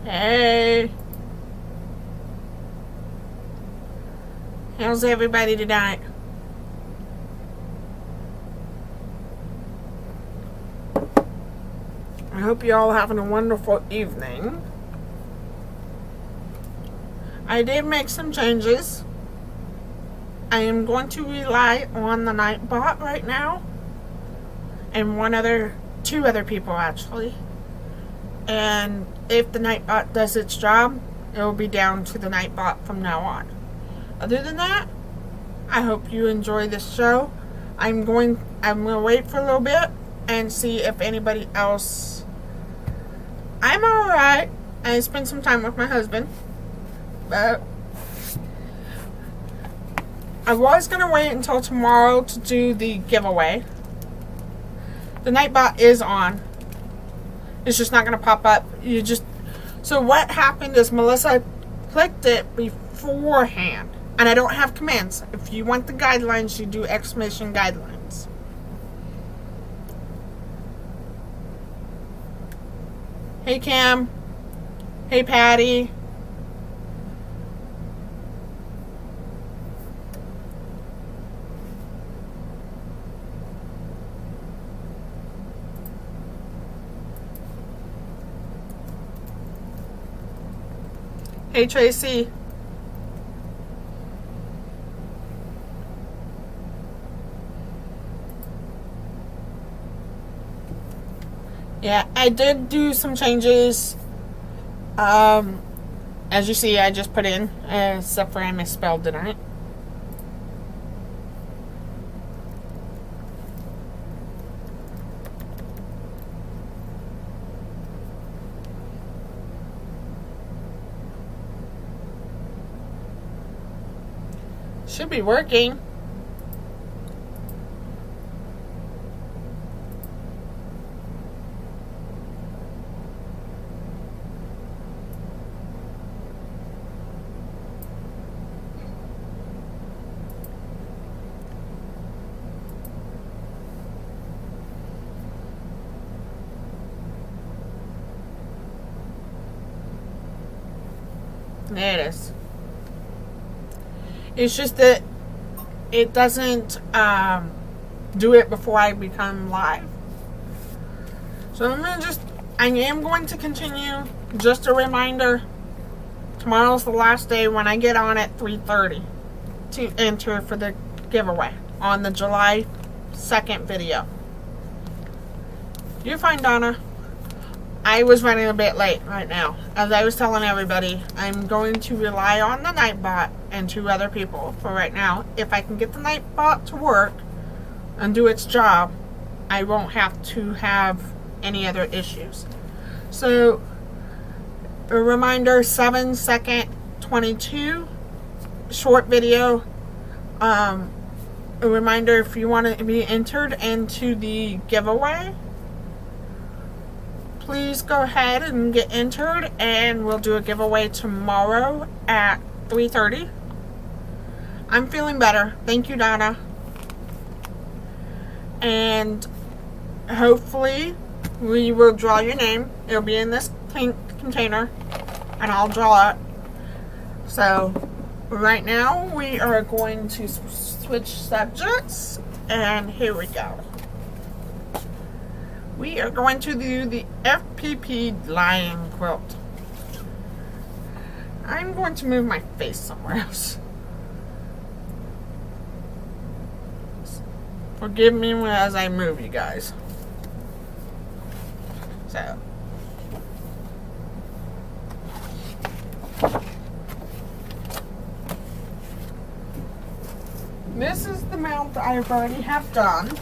Hey. How's everybody tonight? I hope you're all having a wonderful evening. I did make some changes. I am going to rely on the Nightbot right now. And two other people actually. And if the Nightbot does its job, it will be down to the Nightbot from now on. Other than that, I hope you enjoy this show. I'm going to wait for a little bit and see if anybody else. I'm alright. I spent some time with my husband, but I was going to wait until tomorrow to do the giveaway. The Nightbot is on. It's just not going to pop up. So what happened is Melissa clicked it beforehand. And I don't have commands. If you want the guidelines, you do exclamation guidelines. Hey Cam. Hey Patty. Hey Tracy. Yeah, I did do some changes. As you see, I just put in, except for I misspelled tonight. Should be working. There it is. It's just that it doesn't do it before I become live. So I am going to continue. Just a reminder, tomorrow's the last day when I get on at 3:30 to enter for the giveaway on the July 2nd video. You're fine, Donna. I was running a bit late right now. As I was telling everybody, I'm going to rely on the Nightbot and two other people for right now. If I can get the Nightbot to work and do its job, I won't have to have any other issues. So, a reminder, 7-second 22 short video. A reminder, if you want to be entered into the giveaway, please go ahead and get entered, and we'll do a giveaway tomorrow at 3:30. I'm feeling better. Thank you, Donna. And hopefully we will draw your name. It'll be in this pink container, and I'll draw it. So right now we are going to switch subjects, and here we go. We are going to do the FPP Lion Quilt. I'm going to move my face somewhere else. Forgive me as I move, you guys. So. This is the mount that I've already have done.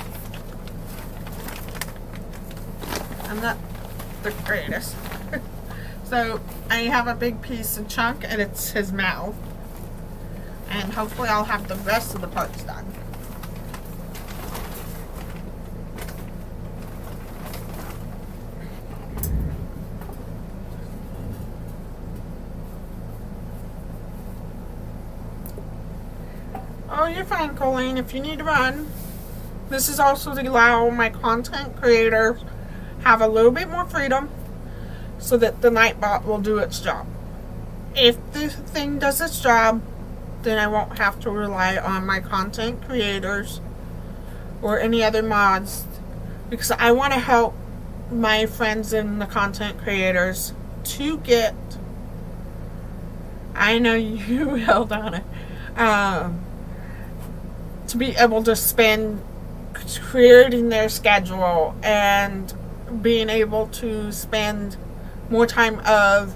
I'm not the greatest. So I have a big piece of chunk, and it's his mouth. And hopefully I'll have the rest of the parts done. Oh, you're fine, Colleen. If you need to run. This is also to allow my content creators have a little bit more freedom so that the Nightbot will do its job. If the thing does its job, then I won't have to rely on my content creators or any other mods, because I want to help my friends and the content creators to get, I know you held on it, to be able to spend creating their schedule and being able to spend more time of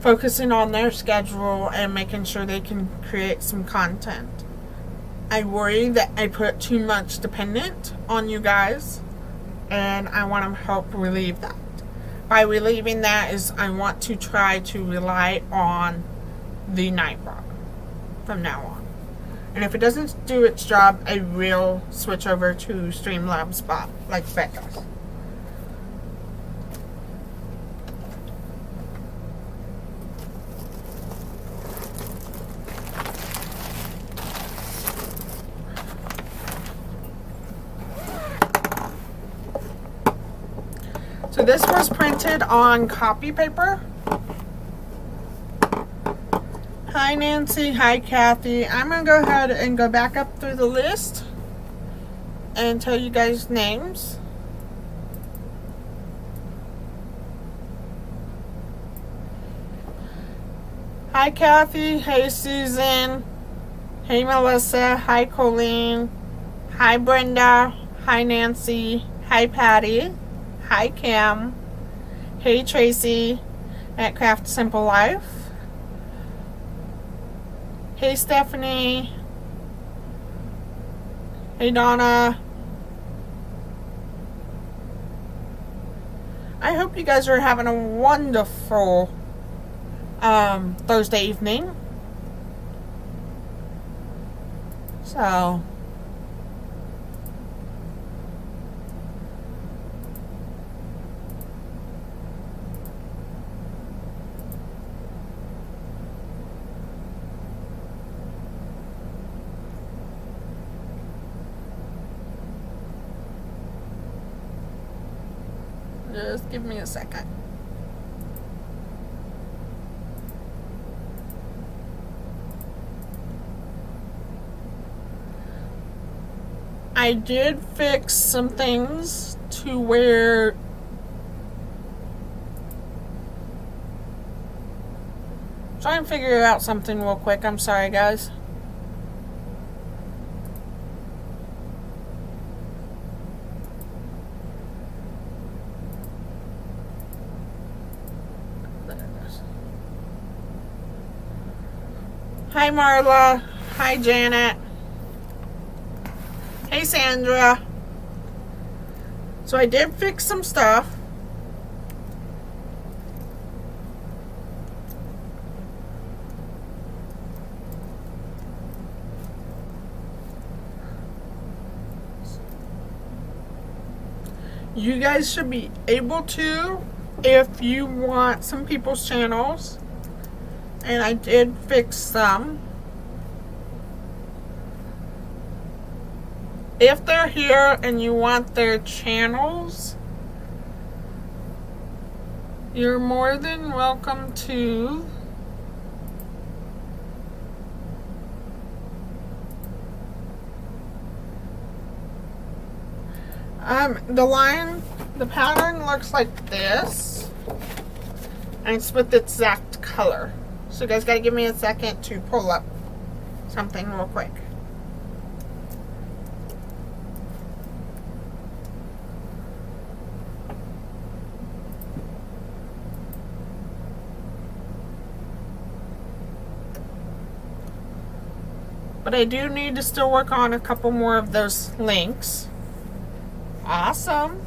focusing on their schedule and making sure they can create some content. I worry that I put too much dependent on you guys, and I want to help relieve that. By relieving that is I want to try to rely on the Nightbot from now on. And if it doesn't do its job, I will switch over to Streamlabs bot like Bet does. So this was printed on copy paper. Hi Nancy, hi Kathy. I'm going to go ahead and go back up through the list and tell you guys names. Hi Kathy, hey Susan, hey Melissa, hi Colleen, hi Brenda, hi Nancy, hi Patty, hi Kim, hey Tracy at Craft Simple Life, hey Stephanie, hey Donna. I hope you guys are having a wonderful Thursday evening. So just give me a second. I did fix some things to where try and figure out something real quick. I'm sorry guys. Hi Marla. Hi Janet. Hey Sandra. So I did fix some stuff. You guys should be able to, if you want some people's channels, and I did fix some. If they're here and you want their channels, you're more than welcome to the pattern looks like this, and it's with the exact color. So you guys gotta give me a second to pull up something real quick. But I do need to still work on a couple more of those links. Awesome.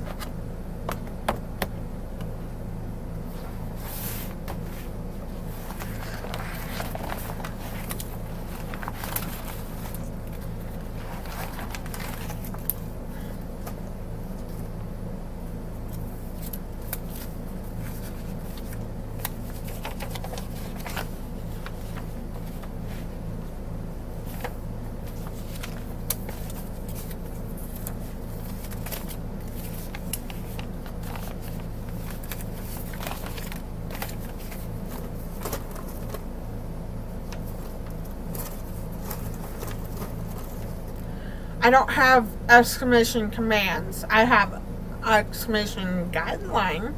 I don't have exclamation commands. I have exclamation guideline.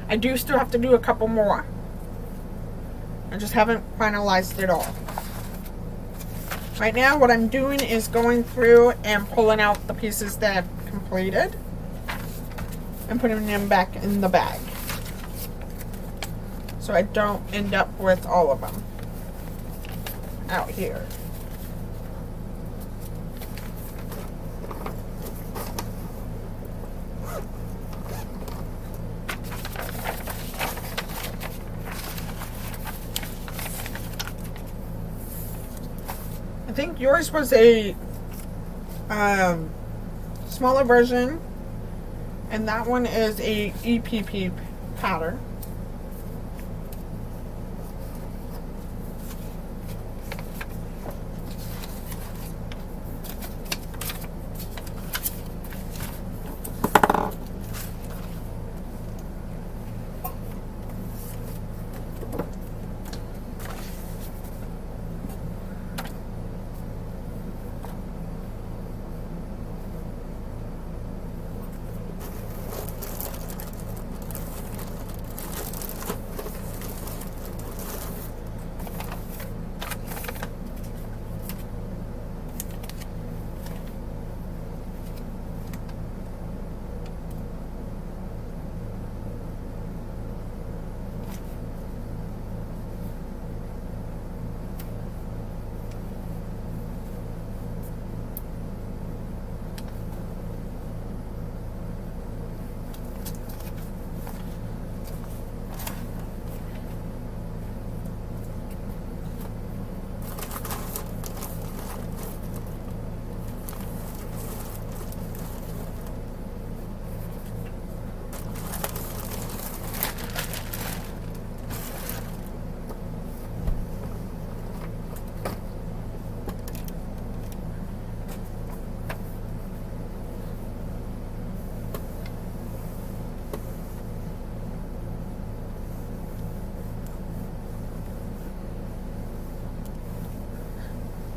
I do still have to do a couple more. I just haven't finalized it all. Right now what I'm doing is going through and pulling out the pieces that I've completed and putting them back in the bag, so I don't end up with all of them out here. I think yours was a smaller version, and that one is a EPP pattern.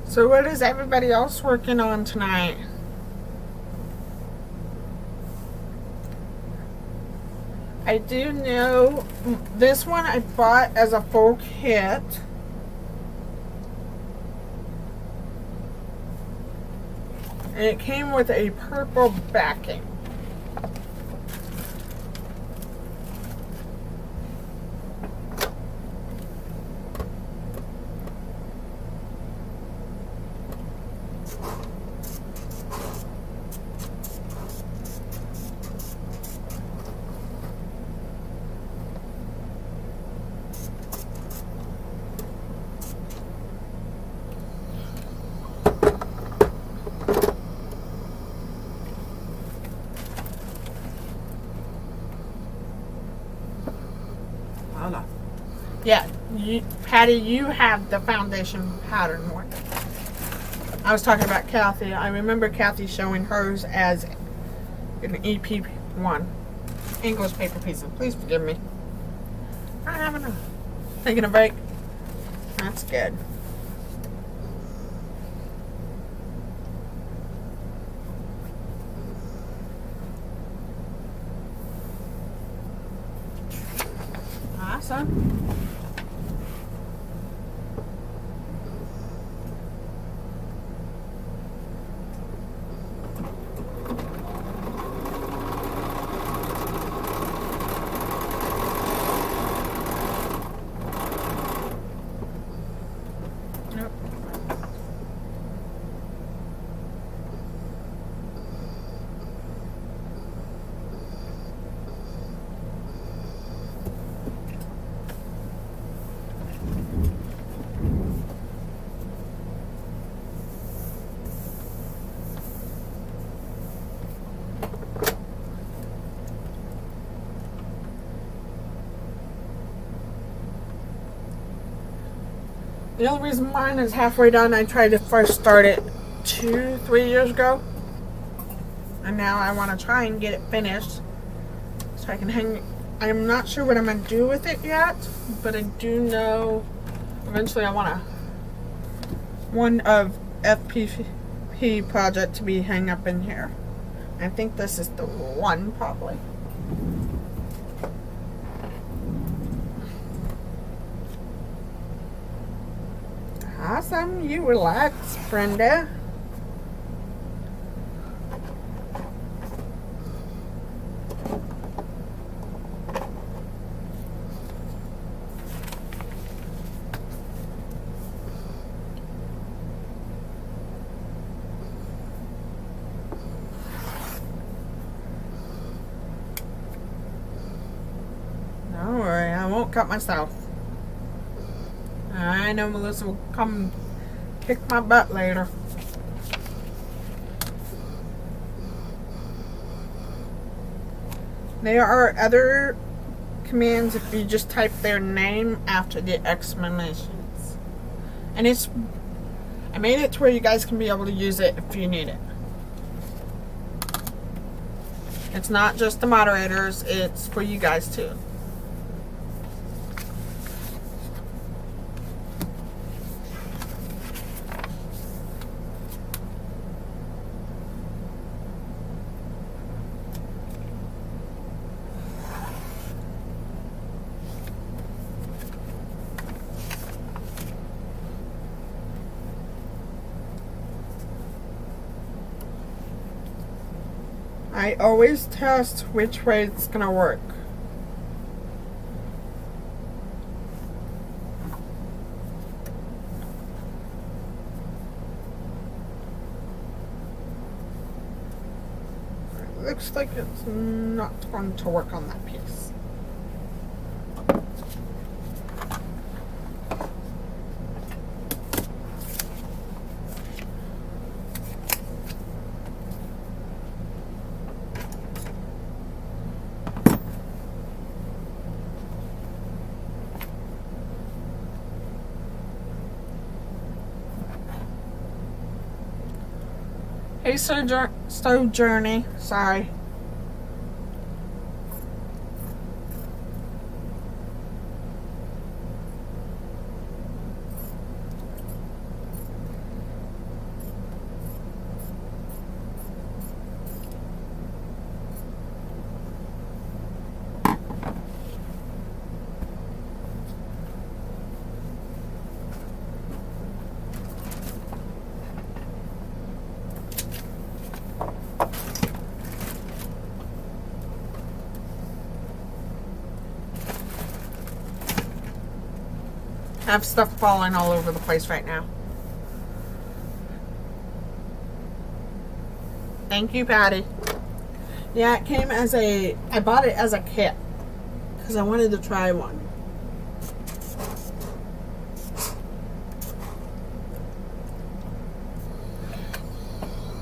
So what is everybody else working on tonight? I do know this one I bought as a full kit. And it came with a purple backing. Yeah, Patty, you have the foundation pattern one. I was talking about Kathy. I remember Kathy showing hers as an EP1. English paper pieces. Please forgive me. I'm having a taking a break. That's good. Awesome. The only reason mine is halfway done, I tried to first start it 2-3 years ago. And now I want to try and get it finished so I can hang. I'm not sure what I'm going to do with it yet, but I do know eventually I want one of FPP FPP project to be hung up in here. I think this is the one, probably. Awesome, you relax, Brenda. Don't worry, I won't cut myself. I know Melissa will come kick my butt later. There are other commands if you just type their name after the exclamations. And I made it to where you guys can be able to use it if you need it. It's not just the moderators, it's for you guys too. I always test which way it's gonna work. It looks like it's not going to work on that piece. Hey, Sojourney. Sorry. I have stuff falling all over the place right now. Thank you, Patty. Yeah, it came as I bought it as a kit because I wanted to try one.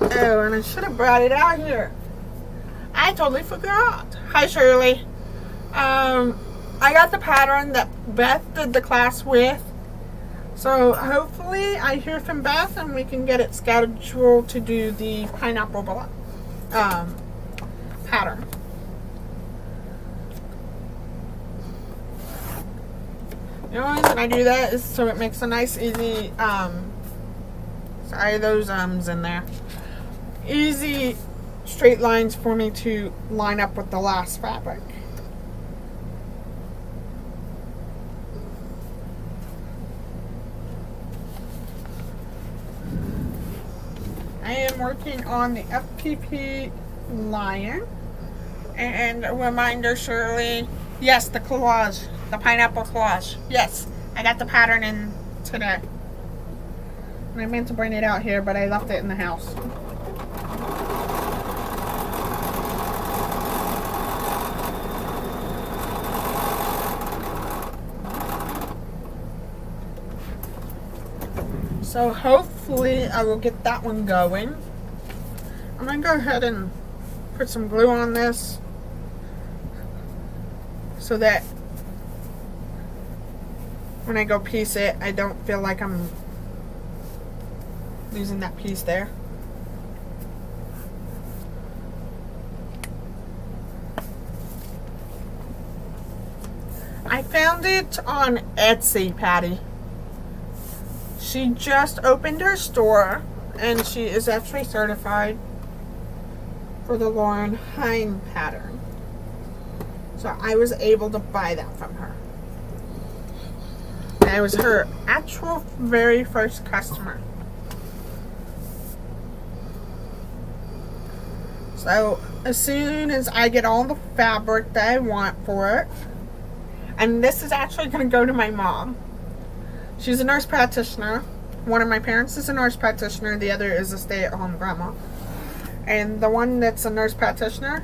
Oh, and I should have brought it out here. I totally forgot. Hi, Shirley. I got the pattern that Beth did the class with. So hopefully I hear from Beth and we can get it scheduled to do the pineapple pattern. The only reason I do that is so it makes a nice, easy, sorry, those in there. Easy straight lines for me to line up with the last fabric. I am working on the FPP Lion. And a reminder, Shirley, yes, the collage, the pineapple collage. Yes, I got the pattern in today. And I meant to bring it out here, but I left it in the house. So hopefully I will get that one going. I'm going to go ahead and put some glue on this so that when I go piece it, I don't feel like I'm losing that piece there. I found it on Etsy, Patty. She just opened her store And she is actually certified for the Lauren Hine pattern. So I was able to buy that from her. And I was her actual very first customer. So as soon as I get all the fabric that I want for it, and this is actually going to go to my mom. She's a nurse practitioner. One of my parents is a nurse practitioner. The other is a stay-at-home grandma. And the one that's a nurse practitioner,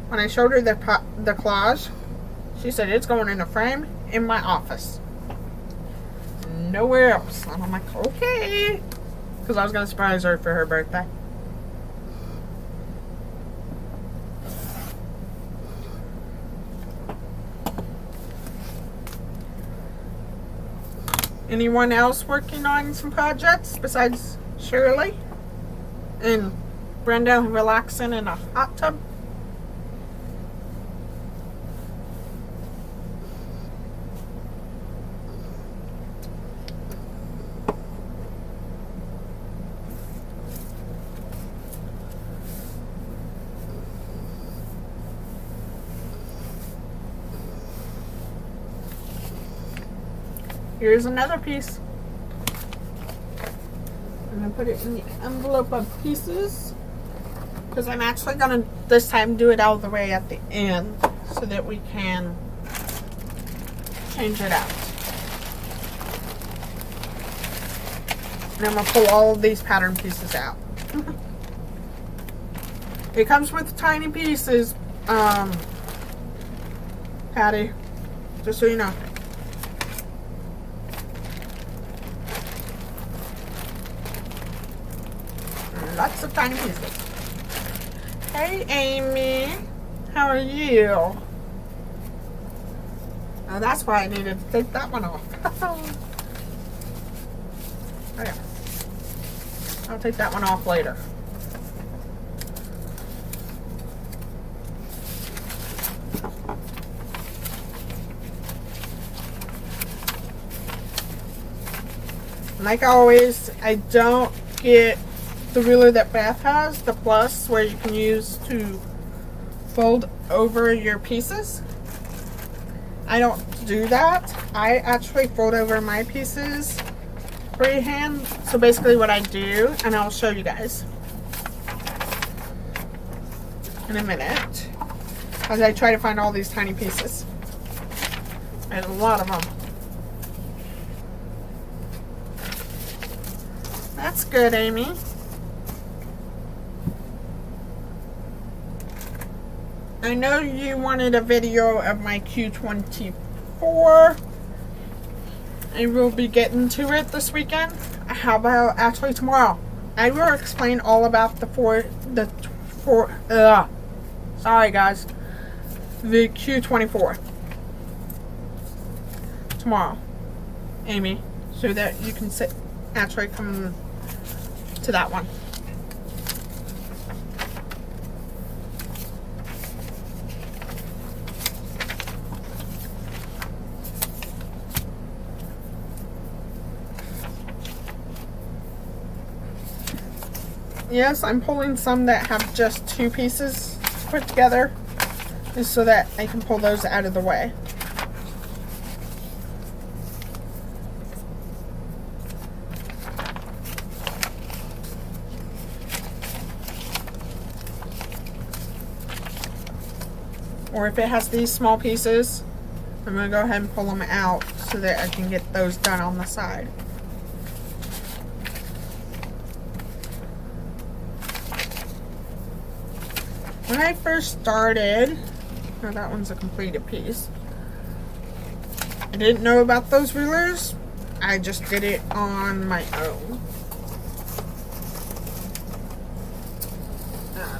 when I showed her the collage, she said it's going in a frame in my office. Nowhere else. And I'm like, okay. Because I was going to surprise her for her birthday. Anyone else working on some projects besides Shirley and Brenda relaxing in a hot tub? Here's another piece. I'm going to put it in the envelope of pieces because I'm actually going to this time do it all the way at the end so that we can change it out. And I'm going to pull all of these pattern pieces out. It comes with tiny pieces, Patty, just so you know. Lots of tiny pieces. Hey, Amy. How are you? Oh, that's why I needed to take that one off. Oh, yeah. I'll take that one off later. Like always, I don't get the ruler that Beth has, the plus, where you can use to fold over your pieces. I don't do that. I actually fold over my pieces freehand. So basically what I do, and I'll show you guys in a minute, as I try to find all these tiny pieces. There's a lot of them. That's good, Amy. I know you wanted a video of my Q24. I will be getting to it this weekend. How about actually tomorrow? I will explain all about sorry guys, the Q24 tomorrow, Amy, so that you can actually come to that one. Yes, I'm pulling some that have just two pieces put together, just so that I can pull those out of the way. Or if it has these small pieces, I'm going to go ahead and pull them out so that I can get those done on the side. When I first started, oh, that one's a completed piece. I didn't know about those rulers. I just did it on my own.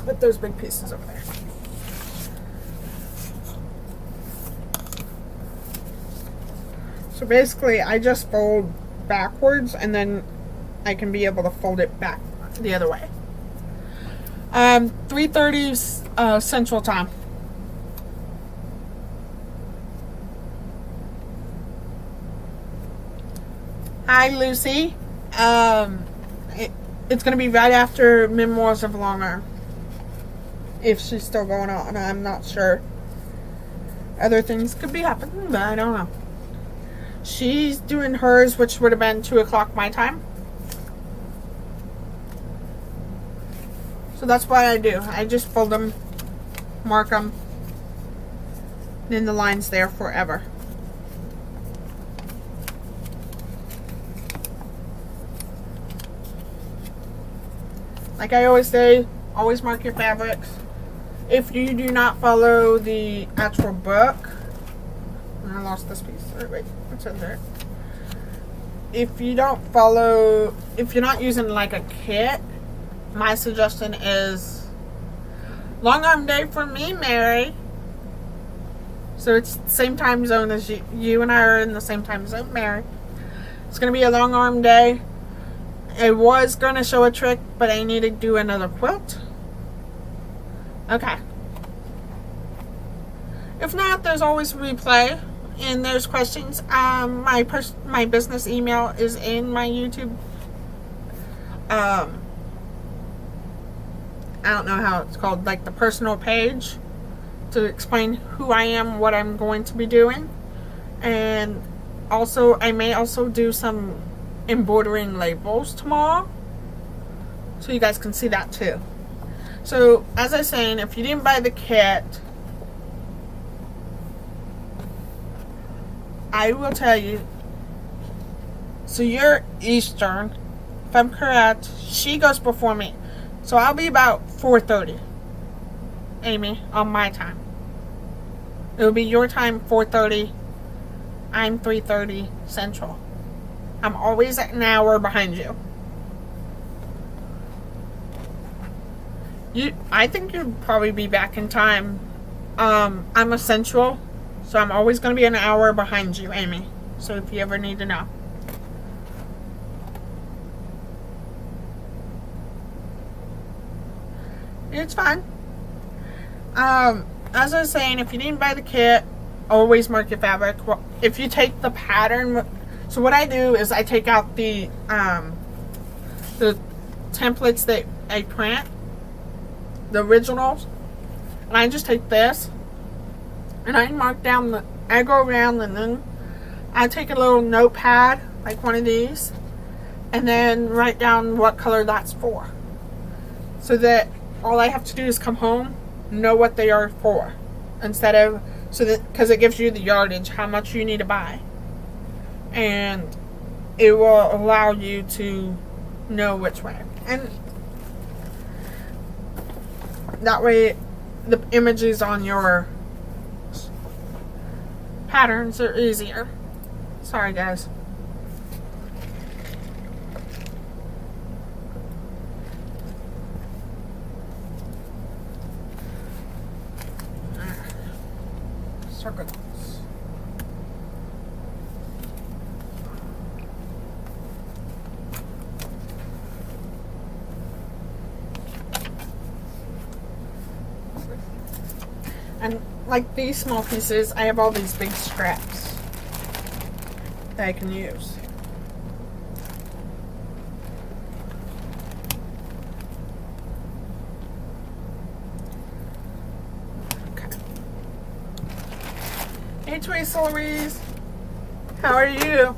Put those big pieces over there. So basically, I just fold backwards and then I can be able to fold it back the other way. 3:30 Central Time. Hi, Lucy. it's going to be right after Memoirs of Long Arm. If she's still going on, I'm not sure. Other things could be happening, but I don't know. She's doing hers, which would have been 2 o'clock my time. So that's what I do. I just fold them, mark them, then the line's there forever. Like I always say, always mark your fabrics. If you do not follow the actual book, I lost this piece. Wait, what's in there? If you don't follow, if you're not using like a kit, my suggestion is long arm day for me, Mary. So it's the same time zone as you. You and I are in the same time zone, Mary. It's going to be a long arm day. I was going to show a trick, but I need to do another quilt. Okay. If not, there's always replay, and there's questions. My business email is in my YouTube. I don't know how it's called, like the personal page, to explain who I am, what I'm going to be doing, and also I may also do some embroidering labels tomorrow, so you guys can see that too. So as I was saying, if you didn't buy the kit, I will tell you. So you're Eastern, if I'm correct. She goes before me, so I'll be about 4:30, Amy, on my time. It'll be your time 4:30. I'm 3:30 Central. I'm always an hour behind you. I think you'll probably be back in time. I'm a Central, so I'm always going to be an hour behind you, Amy. So if you ever need to know. It's fine. As I was saying, if you didn't buy the kit, always mark your fabric. If you take the pattern, so what I do is I take out the templates that I print, the originals, and I just take this and I mark down I go around, and then I take a little notepad like one of these and then write down what color that's for, so that all I have to do is come home, know what they are for, instead of, so that, because it gives you the yardage, how much you need to buy, and it will allow you to know which way, and that way the images on your patterns are easier. Sorry guys. Circles. And like these small pieces, I have all these big scraps that I can use. Okay. Hey Trace Louise, how are you?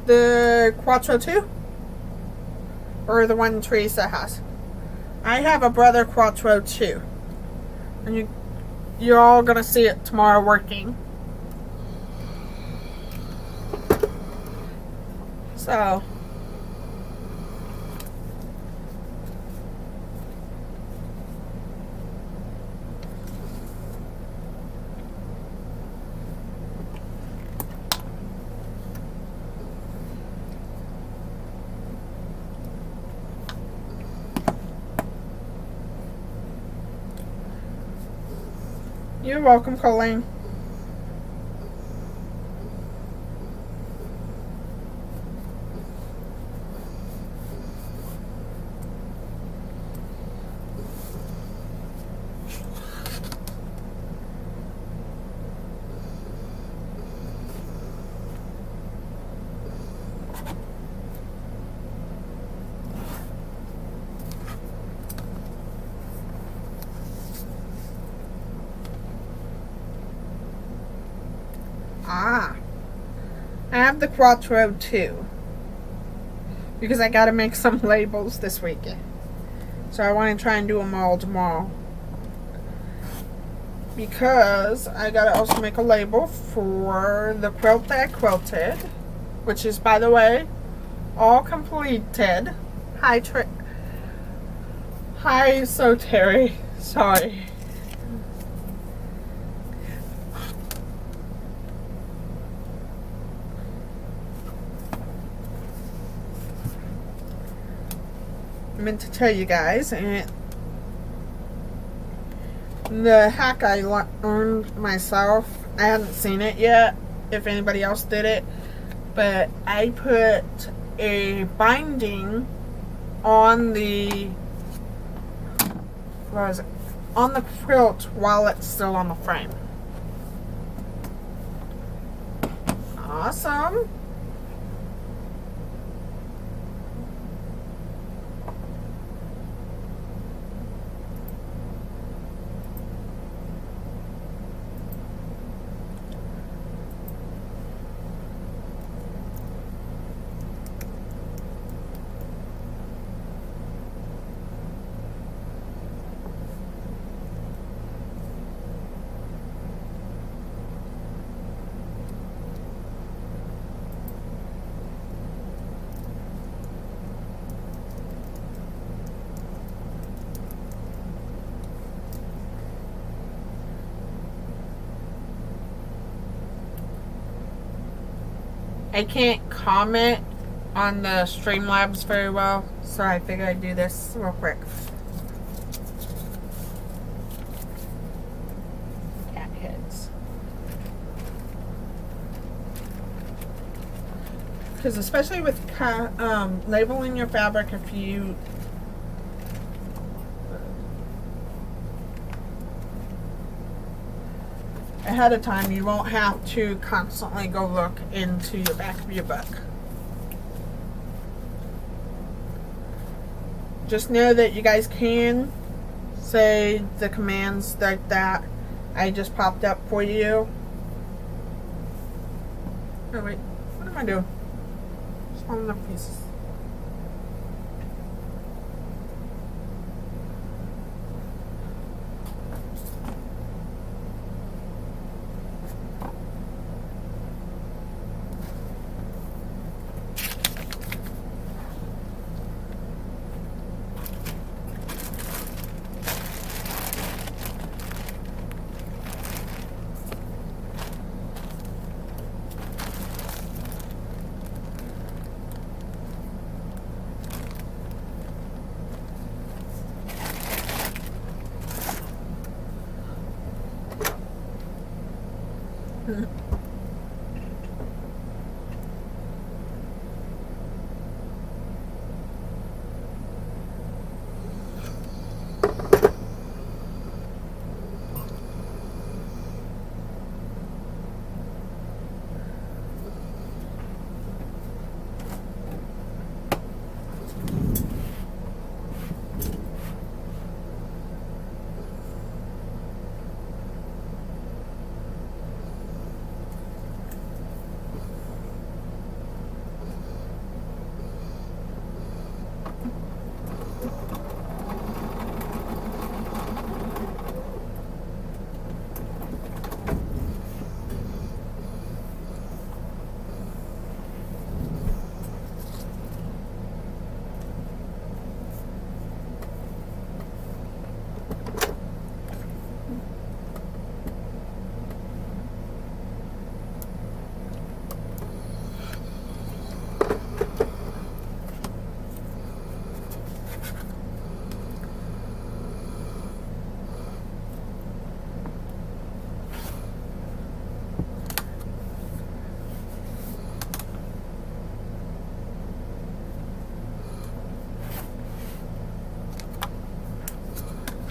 The Quattro 2? Or the one Teresa has? I have a Brother Quattro 2. And you're all going to see it tomorrow working. So. You're welcome, Colleen. have the Quattro too, because I gotta make some labels this weekend. So I want to try and do them all tomorrow. Because I gotta also make a label for the quilt that I quilted, which is, by the way, all completed. Hi, so Terry. Sorry. I meant to tell you guys, and the hack I learned myself, I hadn't seen it yet, if anybody else did it, but I put a binding on the, what was it, on the quilt while it's still on the frame. Awesome. I can't comment on the Streamlabs very well, so I figured I'd do this real quick. Cat heads. Because especially with labeling your fabric, if you ahead of time, you won't have to constantly go look into your back of your book. Just know that you guys can say the commands like that I just popped up for you. Oh wait, what am I doing? Small enough pieces.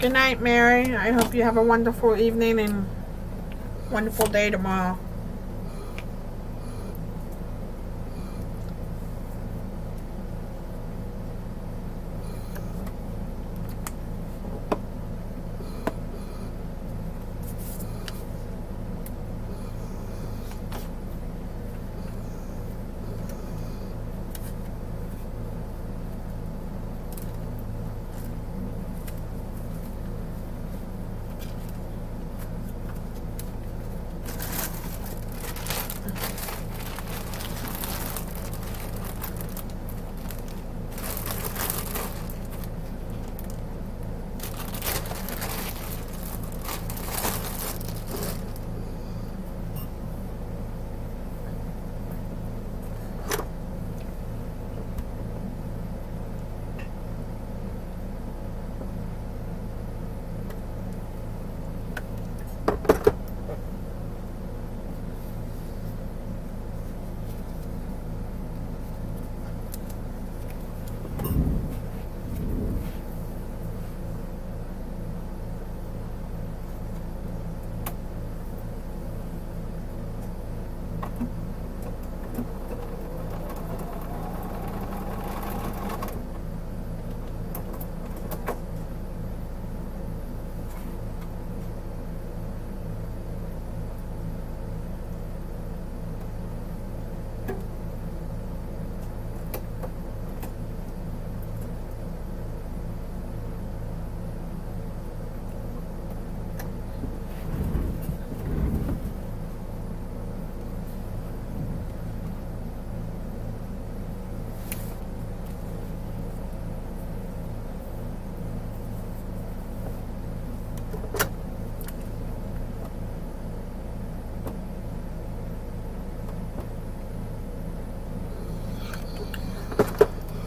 Good night, Mary. I hope you have a wonderful evening and wonderful day tomorrow.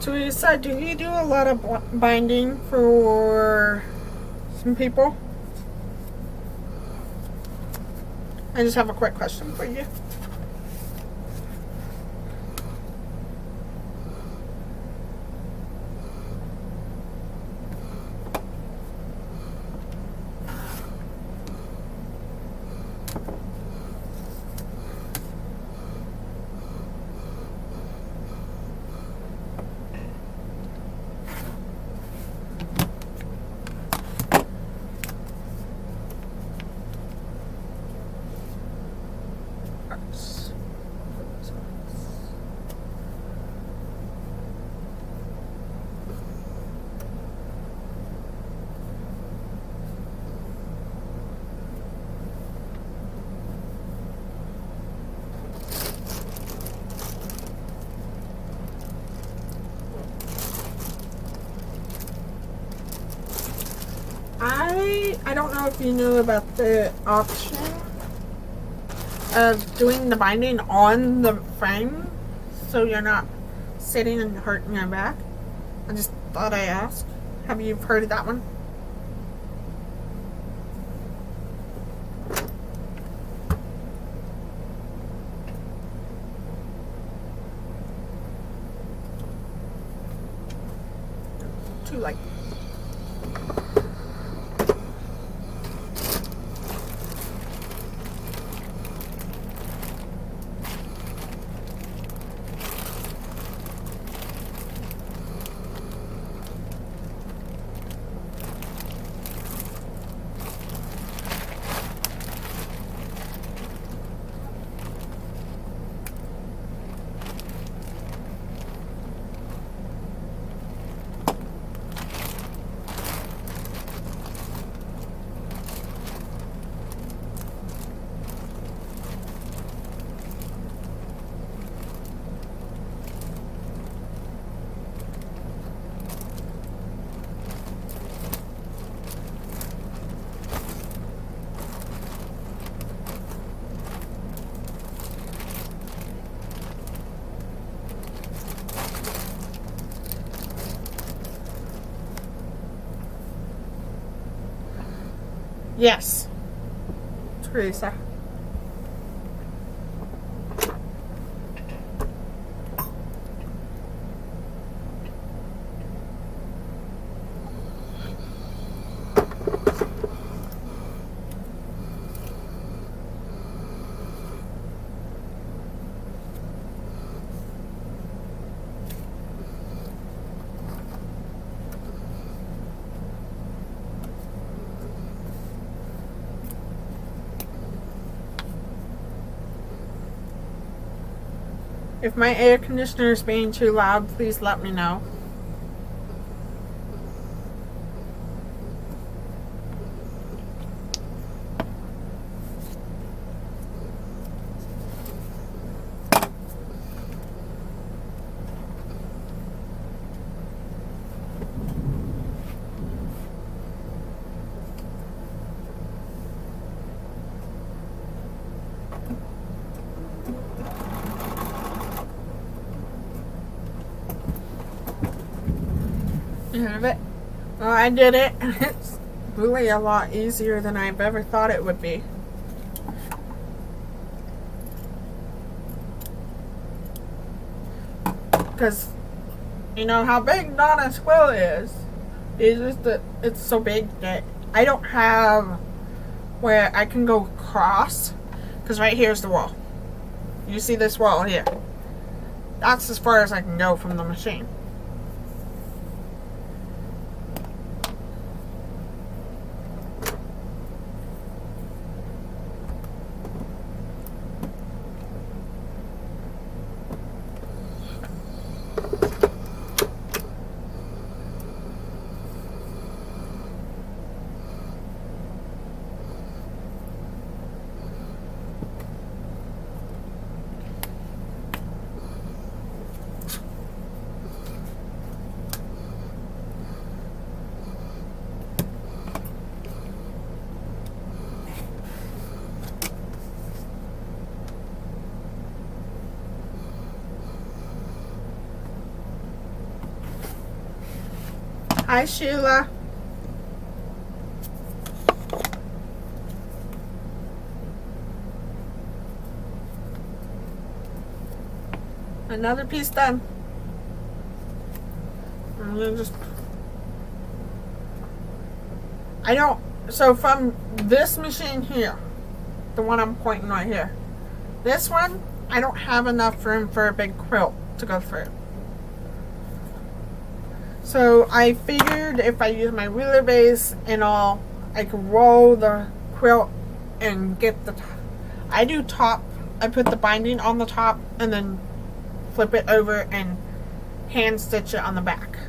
Teresa, do you do a lot of binding for some people? I just have a quick question for you. I don't know if you knew about the option of doing the binding on the frame so you're not sitting and hurting your back. I just thought I'd ask. Have you heard of that one? Too light. Yes, Teresa. If my air conditioner is being too loud, please let me know. It. Well, I did it, and it's really a lot easier than I've ever thought it would be. Because you know how big Donna's quilt is. It's just that it's so big that I don't have where I can go across. Because right here's the wall. You see this wall here? That's as far as I can go from the machine. Hi, Sheila. Another piece done. I'm gonna just... I don't... So from this machine here, the one I'm pointing right here, this one, I don't have enough room for a big quilt to go through. So I figured if I use my wheeler base and all, I could roll the quilt and get the... I do top. I put the binding on the top and then flip it over and hand stitch it on the back.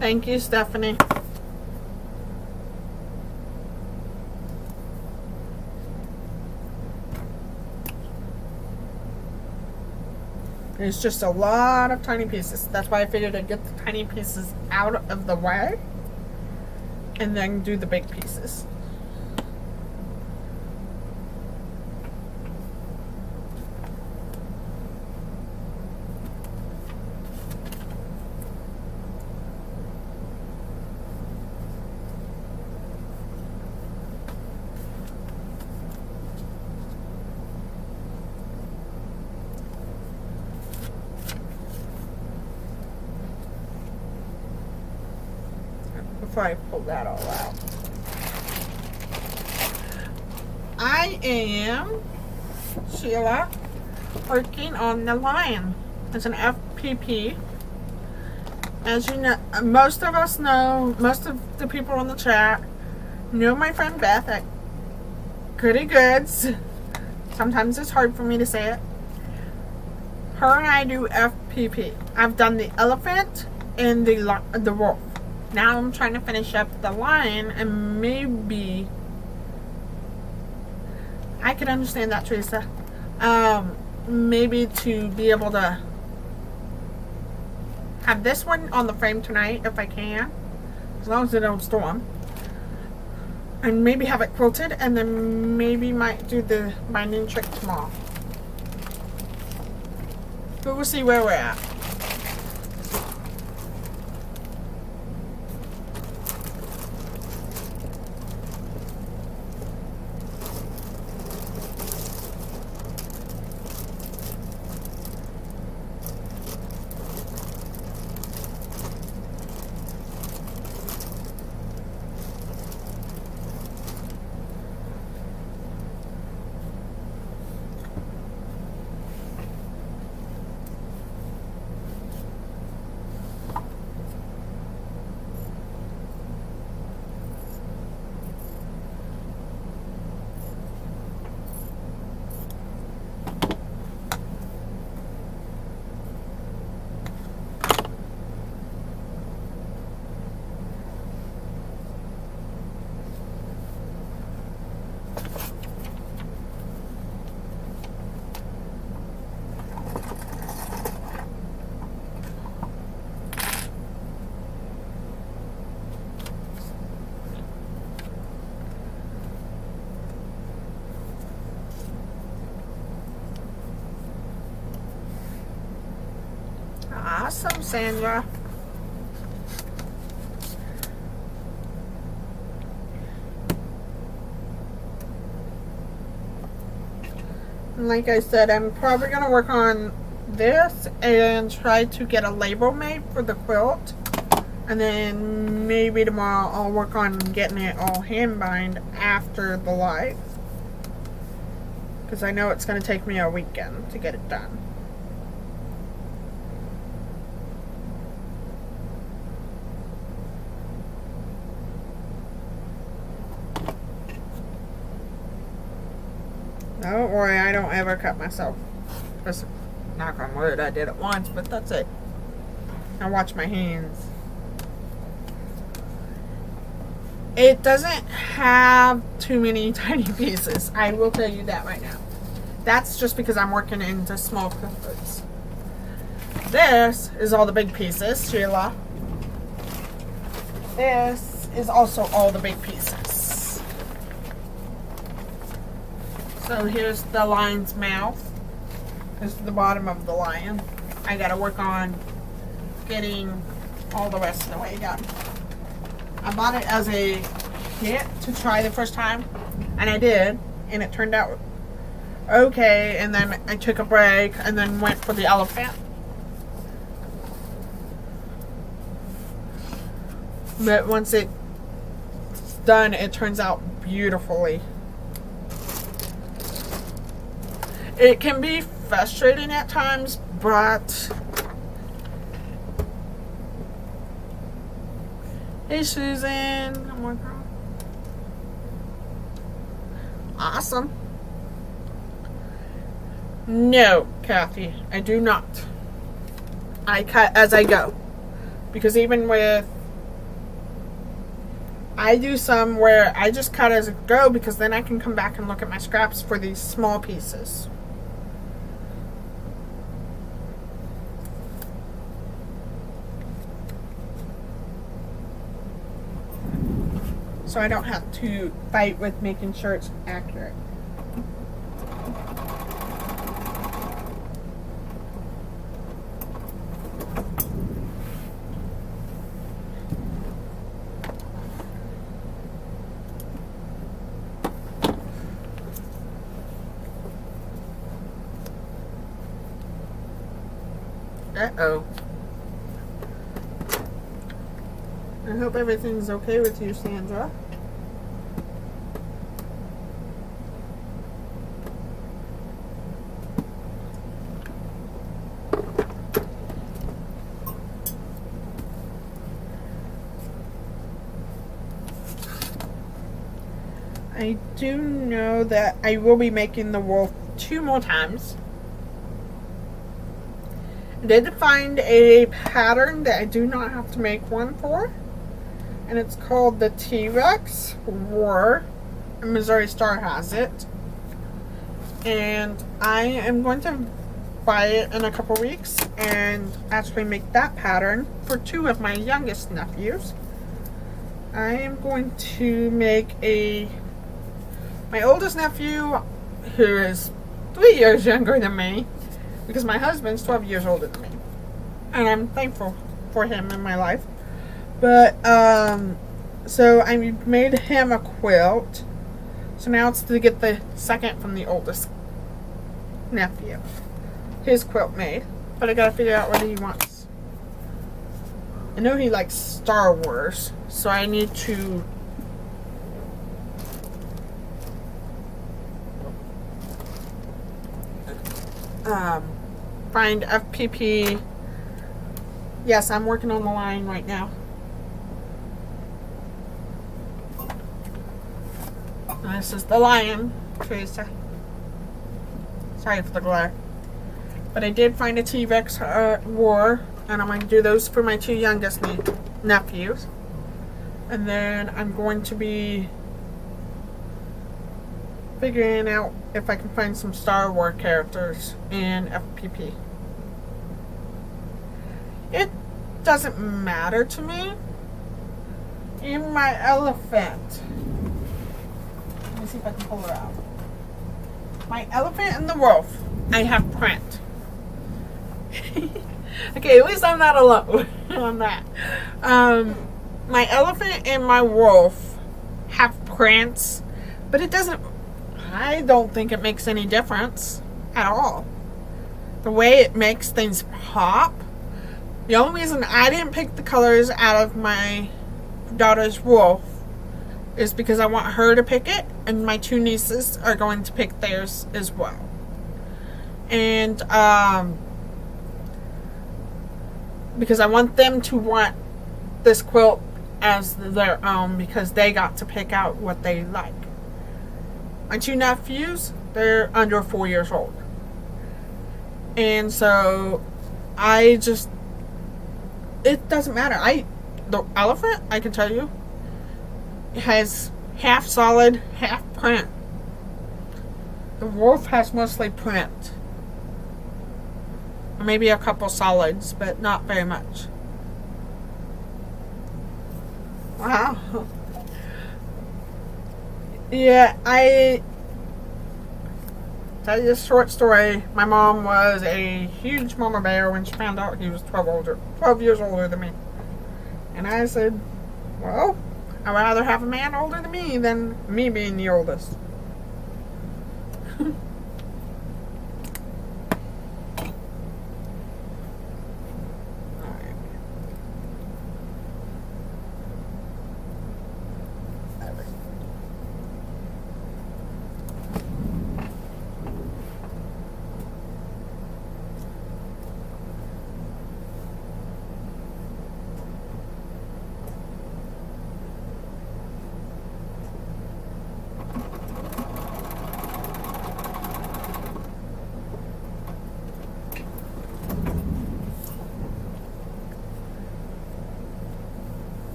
Thank you, Stephanie. It's just a lot of tiny pieces. That's why I figured I'd get the tiny pieces out of the way and then do the big pieces. Before I pull that all out, I am, Sheila, working on the Lion. It's an FPP. As you know, most of us know, most of the people in the chat know my friend Beth at Goody Goods. Sometimes it's hard for me to say it. Her and I do FPP. I've done the elephant and the wolf. Now I'm trying to finish up the lion, and maybe I could understand that, Teresa. Maybe to be able to have this one on the frame tonight if I can, as long as it don't storm, and maybe have it quilted, and then maybe might do the binding trick tomorrow. But we'll see where we're at. Awesome, Sandra. And like I said, I'm probably going to work on this and try to get a label made for the quilt. And then maybe tomorrow I'll work on getting it all hand bind after the live. Because I know it's going to take me a weekend to get it done. Don't worry, I don't ever cut myself. Just knock on wood, I did it once, but that's it. Now watch my hands. It doesn't have too many tiny pieces. I will tell you that right now. That's just because I'm working into small quilts. This is all the big pieces, Sheila. This is also all the big pieces. So here's the lion's mouth. This is the bottom of the lion. I gotta work on getting all the rest of the way done. I bought it as a kit to try the first time, and I did, and it turned out okay, and then I took a break and then went for the elephant. But once it's done, it turns out beautifully. It can be frustrating at times, but hey Susan, come on girl. Awesome. No, Kathy, I do not. I cut as I go. Because even with, I do some where I just cut as I go, because then I can come back and look at my scraps for these small pieces. So I don't have to fight with making sure it's accurate. Uh-oh. I hope everything's okay with you, Sandra. I do know that I will be making the wolf 2 more times. I did find a pattern that I do not have to make one for, and it's called the T-Rex War. Missouri Star has it, and I am going to buy it in a couple weeks and actually make that pattern for 2 of my youngest nephews. I am going to make my oldest nephew, who is 3 years younger than me, because my husband's 12 years older than me, and I'm thankful for him in my life. But so I made him a quilt. So now it's to get the second from the oldest nephew, his quilt made. But I gotta figure out what he wants. I know he likes Star Wars, so I need to find FPP. Yes, I'm working on the line right now. This is the lion, Teresa. Sorry for the glare. But I did find a T-Rex war, and I'm going to do those for my 2 youngest nephews. And then I'm going to be figuring out if I can find some Star Wars characters in FPP. It doesn't matter to me. Even my elephant. Let me see if I can pull her out. My elephant and the wolf, I have print. Okay, at least I'm not alone on that. My elephant and my wolf have prints, but it doesn't, I don't think it makes any difference at all. The way it makes things pop. The only reason I didn't pick the colors out of my daughter's wolf is because I want her to pick it, and my 2 nieces are going to pick theirs as well. And because I want them to want this quilt as their own, because they got to pick out what they like. My 2 nephews, They're under 4 years old. And so I just, it doesn't matter. The elephant, I can tell you, has half solid, half print. The wolf has mostly print. Maybe a couple solids, but not very much. Wow. Yeah, I tell you a short story. My mom was a huge mama bear when she found out he was 12 years older than me. And I said, well, I'd rather have a man older than me than me being the oldest.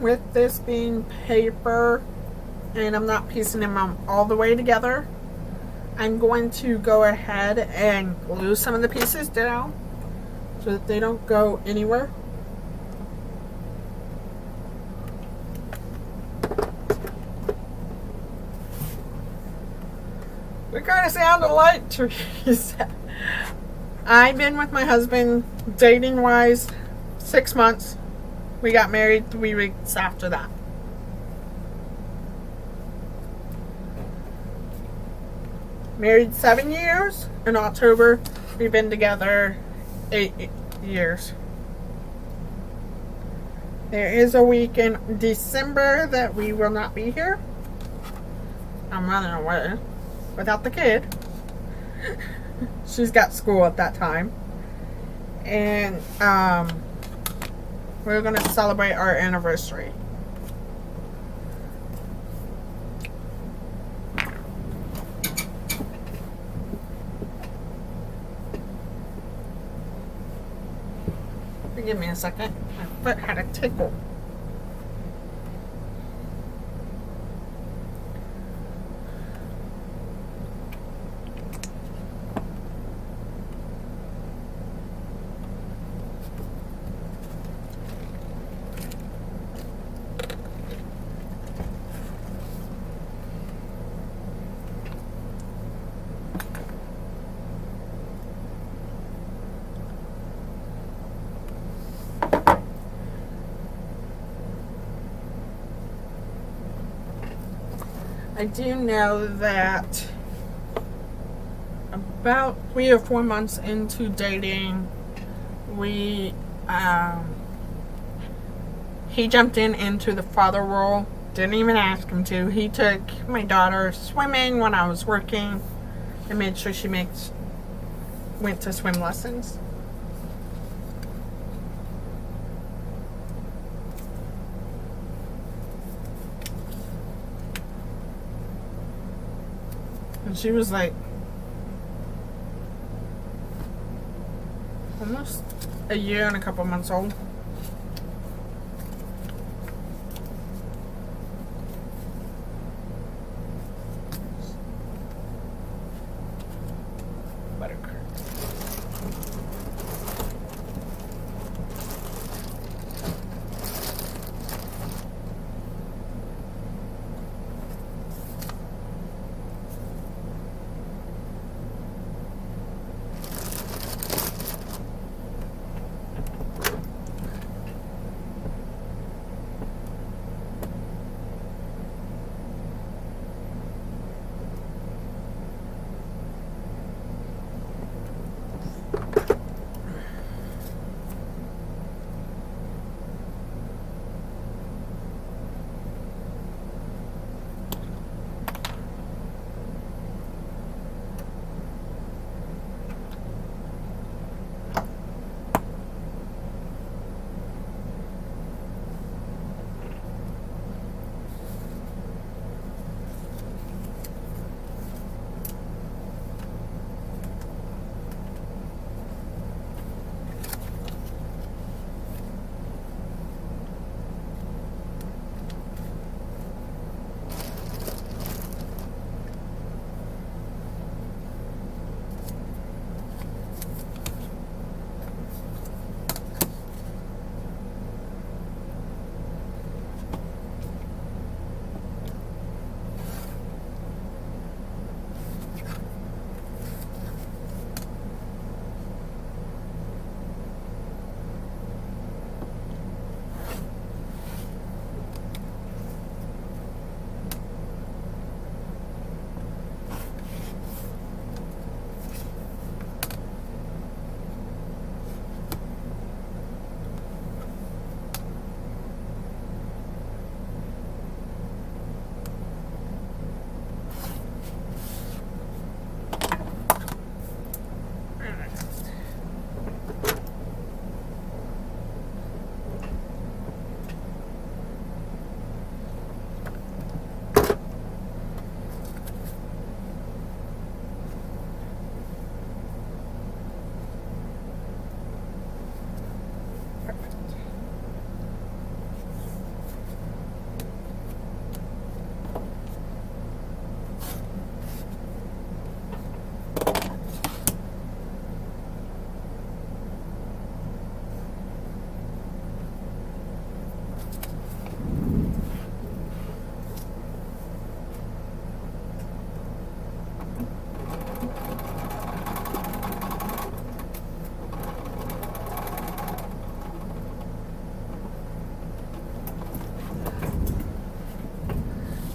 With this being paper and I'm not piecing them all the way together, I'm going to go ahead and glue some of the pieces down so that they don't go anywhere. We're going to sound alike, Teresa. I've been with my husband, dating wise, 6 months. We got married 3 weeks after that. Married 7 years. In October, we've been together 8 years. There is a week in December that we will not be here. I'm running away without the kid. She's got school at that time. And we're going to celebrate our anniversary. Give me a second. My foot had a tickle. I do know that about 3 or 4 months into dating, he jumped into the father role. Didn't even ask him to. He took my daughter swimming when I was working and made sure she went to swim lessons. And she was like almost a year and a couple months old.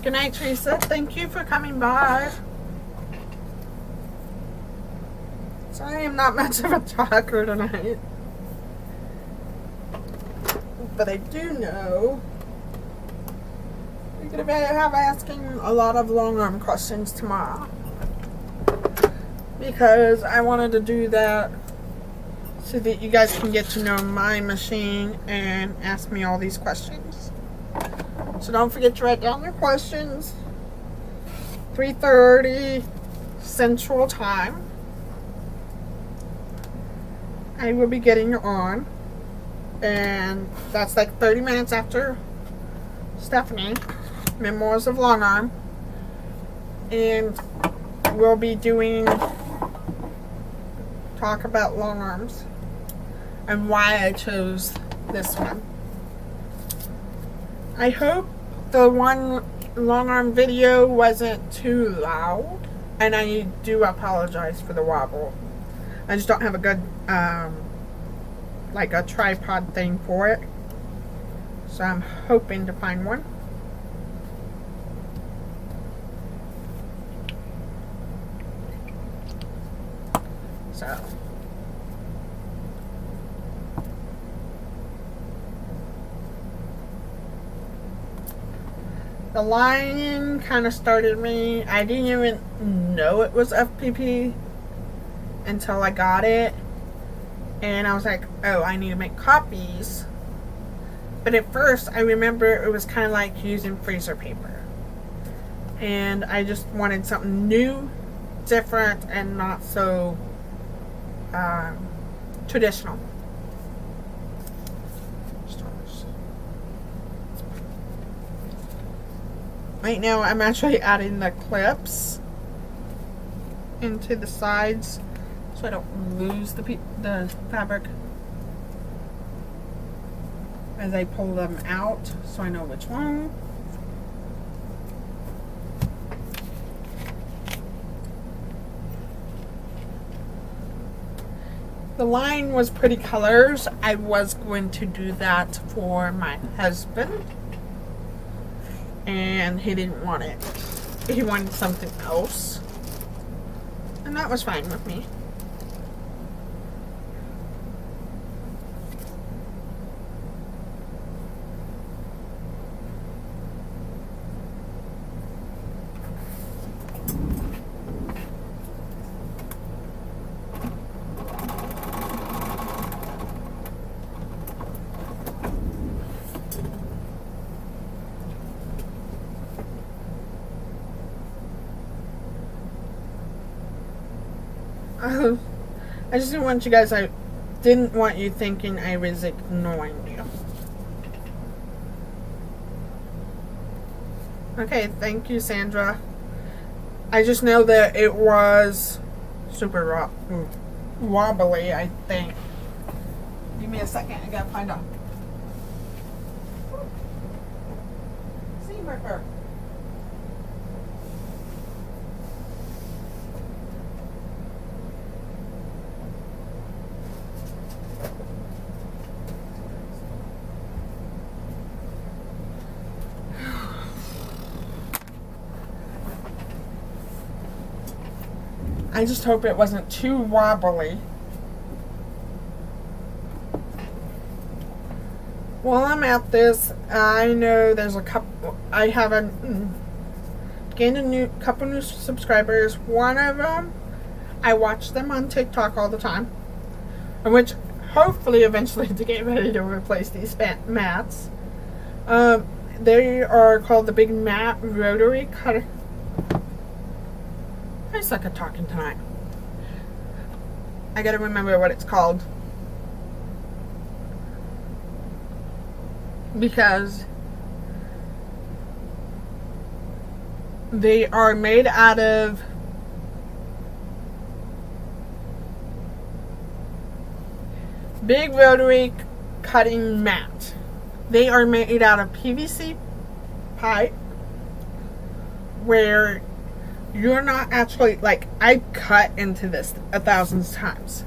Good night, Teresa. Thank you for coming by. Sorry I'm not much of a talker tonight. But I do know we're going to have asking a lot of long arm questions tomorrow. Because I wanted to do that so that you guys can get to know my machine and ask me all these questions. So don't forget to write down your questions. 3:30 Central Time. I will be getting you on. And that's like 30 minutes after Stephanie, Memoirs of Long Arm. And we'll be doing talk about long arms and why I chose this one. I hope the one long arm video wasn't too loud, and I do apologize for the wobble. I just don't have a good like a tripod thing for it, so I'm hoping to find one. So the Lion kind of started me. I didn't even know it was FPP until I got it, and I was like, oh, I need to make copies. But at first I remember it was kind of like using freezer paper, and I just wanted something new, different, and not so traditional. Right now I'm actually adding the clips into the sides so I don't lose the fabric as I pull them out, so I know which one. The line was pretty colors. I was going to do that for my husband, and he didn't want it. He wanted something else, and that was fine with me. I just didn't want you guys, I didn't want you thinking I was ignoring you. Okay, thank you, Sandra. I just know that it was super wobbly, I think. Give me a second, I gotta find out. Seam ripper. I just hope it wasn't too wobbly. While I'm at this, I know there's a couple, I have gained a couple new subscribers. One of them, I watch them on TikTok all the time, which hopefully eventually to get ready to replace these mats. They are called the Big Mat Rotary Cutter. I suck at talking tonight. I gotta remember what it's called, because they are made out of big rotary cutting mat. They are made out of PVC pipe, where you're not actually, like, I cut into this 1,000 times,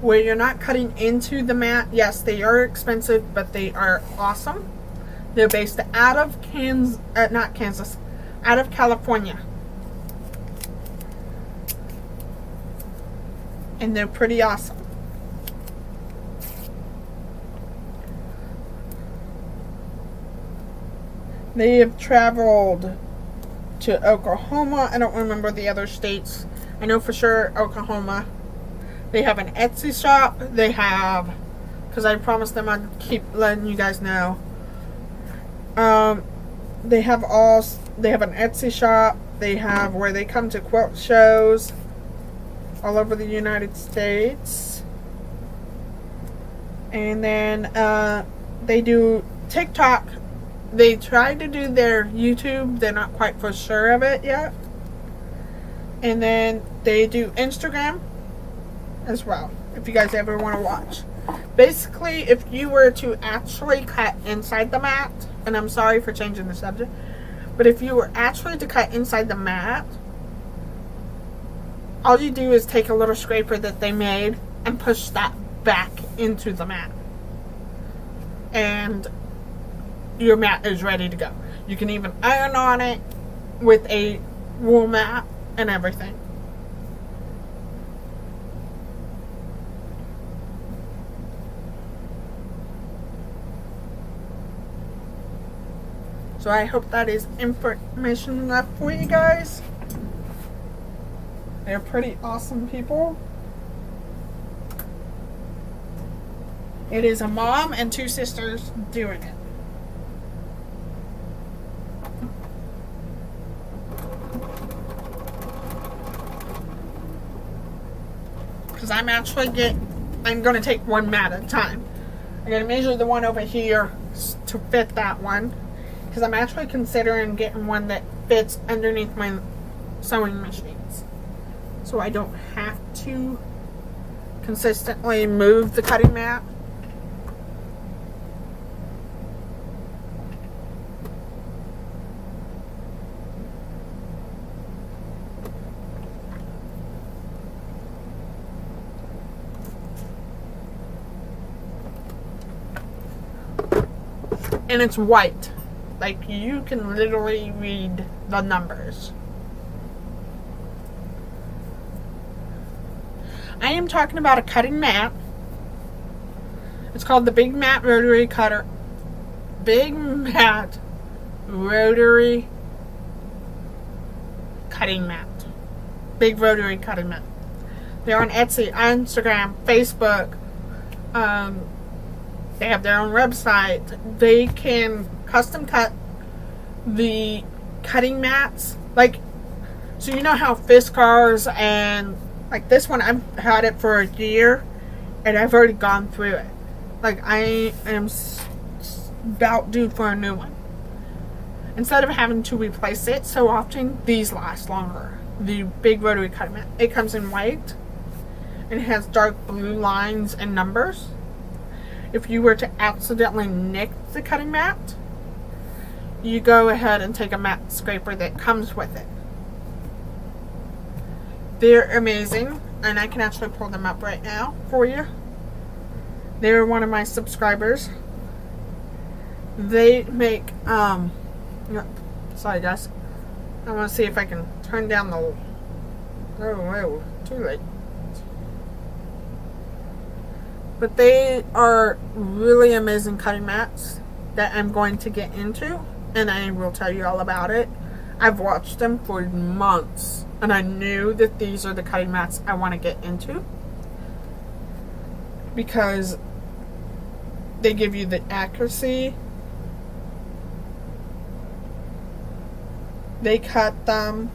where you're not cutting into the mat. Yes, they are expensive, but they are awesome. They're based out of not Kansas, out of California. And they're pretty awesome. They have traveled to Oklahoma. I don't remember the other states. I know for sure Oklahoma. They have an Etsy shop. They have, because I promised them I'd keep letting you guys know. They have an Etsy shop. They have where they come to quilt shows all over the United States. And then they do TikTok. They tried to do their YouTube. They're not quite for sure of it yet. And then they do Instagram as well, if you guys ever want to watch. Basically, if you were to actually cut inside the mat, and I'm sorry for changing the subject, but if you were actually to cut inside the mat, all you do is take a little scraper that they made and push that back into the mat. And your mat is ready to go. You can even iron on it with a wool mat and everything. So I hope that is information enough for you guys. They're pretty awesome people. It is a mom and two sisters doing it. Because I'm going to take one mat at a time. I'm going to measure the one over here to fit that one. Because I'm actually considering getting one that fits underneath my sewing machines. So I don't have to consistently move the cutting mat. And it's white. Like, you can literally read the numbers. I am talking about a cutting mat. It's called the Big Mat Rotary Cutter. Big Mat Rotary Cutting Mat. Big Rotary Cutting Mat. They're on Etsy, Instagram, Facebook. They have their own website. They can custom cut the cutting mats. Like, so you know how Fiskars and like this one, I've had it for a year and I've already gone through it. Like, I am about due for a new one. Instead of having to replace it so often, these last longer. The Big Rotary Cutting Mat. It comes in white and it has dark blue lines and numbers. If you were to accidentally nick the cutting mat, you go ahead and take a mat scraper that comes with it. They're amazing, and I can actually pull them up right now for you. They're one of my subscribers. They make, sorry guys. I want to see if I can turn down the, oh, too late. But they are really amazing cutting mats that I'm going to get into, and I will tell you all about it. I've watched them for months, and I knew that these are the cutting mats I want to get into because they give you the accuracy. They cut them.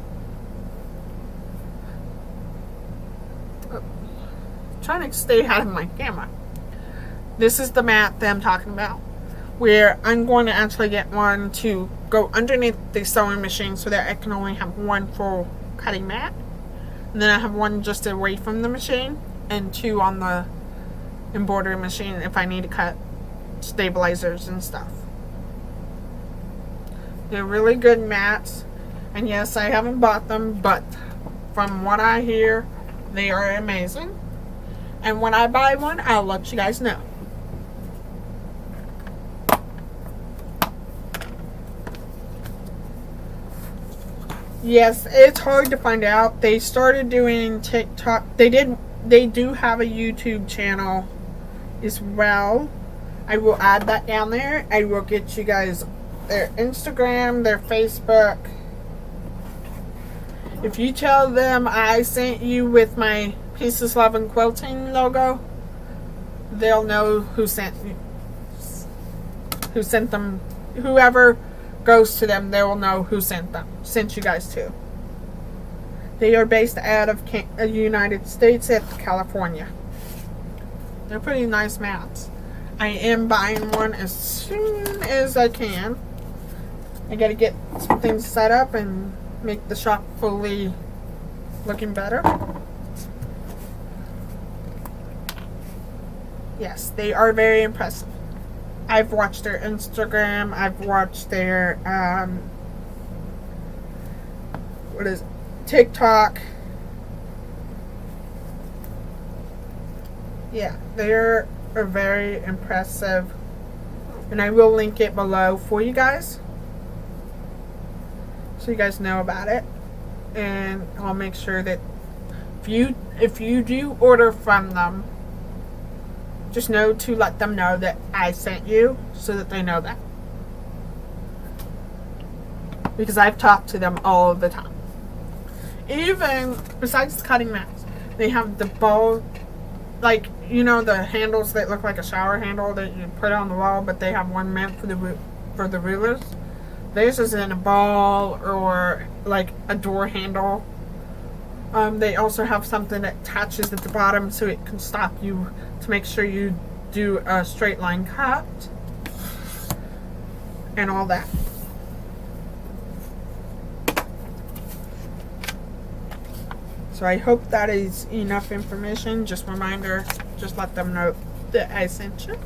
Trying to stay ahead of my camera. This is the mat that I'm talking about, where I'm going to actually get one to go underneath the sewing machine so that I can only have one full cutting mat, and then I have one just away from the machine and two on the embroidery machine if I need to cut stabilizers and stuff. They're really good mats, and yes, I haven't bought them, but from what I hear, they are amazing. And when I buy one, I'll let you guys know. Yes, it's hard to find out. They started doing TikTok. They do have a YouTube channel as well. I will add that down there. I will get you guys their Instagram, their Facebook. If you tell them I sent you with my Pieces Love and Quilting logo, they'll know who sent them. Whoever goes to them, they will know who sent you guys to. They are based out of the United States at California. They're pretty nice mats. I am buying one as soon as I can. I gotta get some things set up and make the shop fully looking better. Yes, they are very impressive. I've watched their Instagram. I've watched their TikTok. Yeah, they're very impressive, and I will link it below for you guys so you guys know about it. And I'll make sure that if you do order from them, just know to let them know that I sent you, so that they know that, because I've talked to them all the time. Even besides the cutting mats, they have the bowl, like, you know, the handles that look like a shower handle that you put on the wall, but they have one meant for the rulers. This is in a ball or like a door handle. They also have something that attaches at the bottom so it can stop you to make sure you do a straight line cut and all that. So I hope that is enough information. Just reminder, just let them know that I sent you,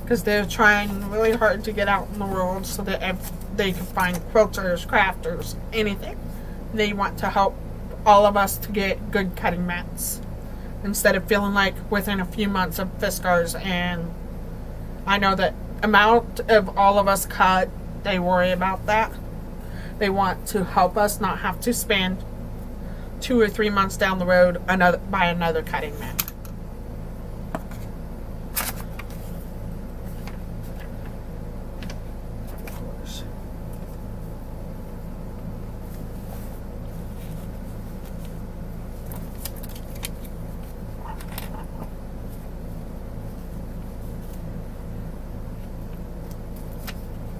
because they're trying really hard to get out in the world so that if they can find quilters, crafters, anything. They want to help all of us to get good cutting mats, instead of feeling like within a few months of Fiskars, and I know that amount of all of us cut, they worry about that. They want to help us not have to spend 2 or 3 months down the road buy another cutting mat.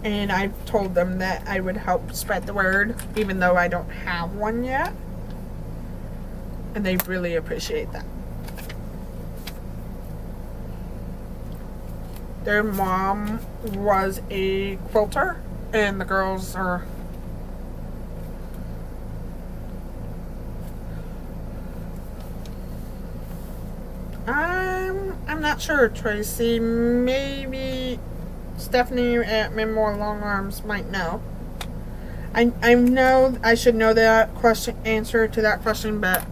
And I've told them that I would help spread the word, even though I don't have one yet. And they really appreciate that. Their mom was a quilter, and the girls are... I'm not sure, Tracy. Maybe Stephanie at Memoir Long Arms might know. I know I should know that answer to that question, but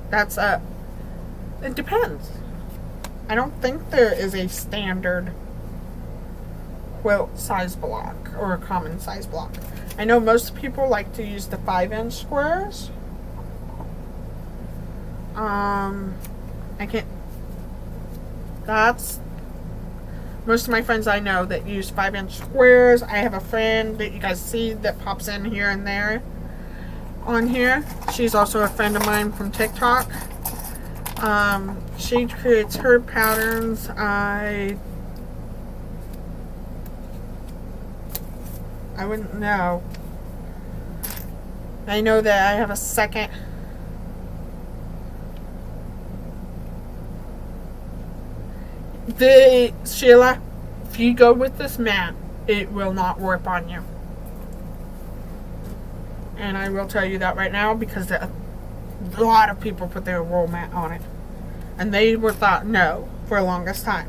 that's it depends. I don't think there is a standard quilt size block or a common size block. I know most people like to use the 5-inch squares. I can't. That's most of my friends I know that use 5-inch squares. I have a friend that you guys see that pops in here and there on here. She's also a friend of mine from TikTok. She creates her patterns. I wouldn't know. I know that I have a second. Sheila, if you go with this mat, it will not warp on you. And I will tell you that right now, because a lot of people put their roll mat on it. And they were thought no for the longest time.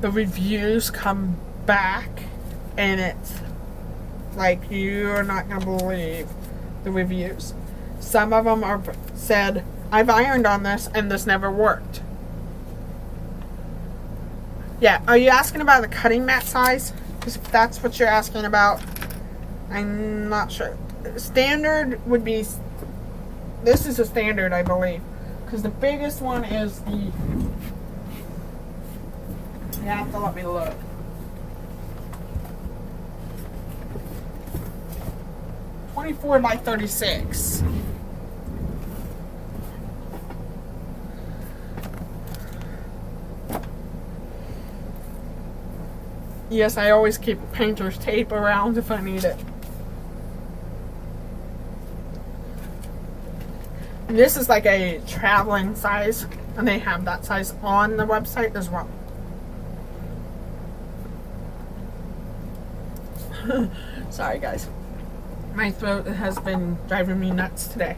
The reviews come back, and it's like, you're not going to believe the reviews. Some of them are said, I've ironed on this and this never worked. Yeah, are you asking about the cutting mat size? Because if that's what you're asking about, I'm not sure. Standard would be, this is a standard, I believe, because the biggest one is the, you have to let me look. $24 by $36. Yes, I always keep painter's tape around if I need it. This is like a traveling size, and they have that size on the website as well. Sorry guys, my throat has been driving me nuts today.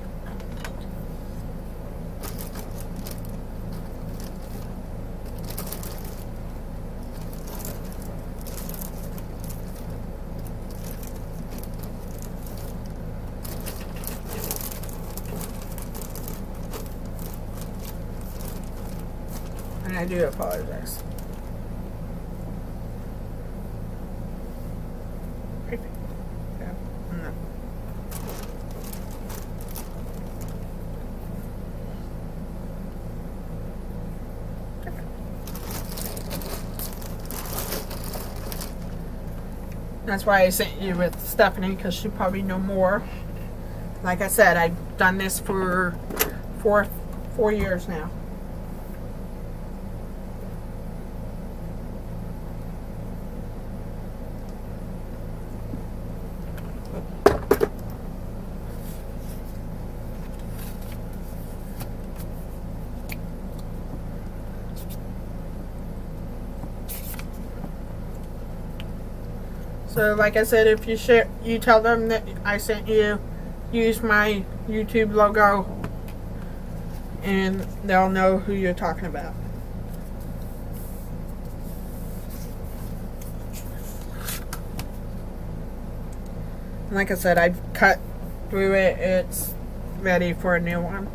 And I do apologize. Perfect. Yeah. No. That's why I sent you with Stephanie, because she probably know more. Like I said, I've done this for four years now. So like I said, if you tell them that I sent you, use my YouTube logo, and they'll know who you're talking about. Like I said, I've cut through it. It's ready for a new one.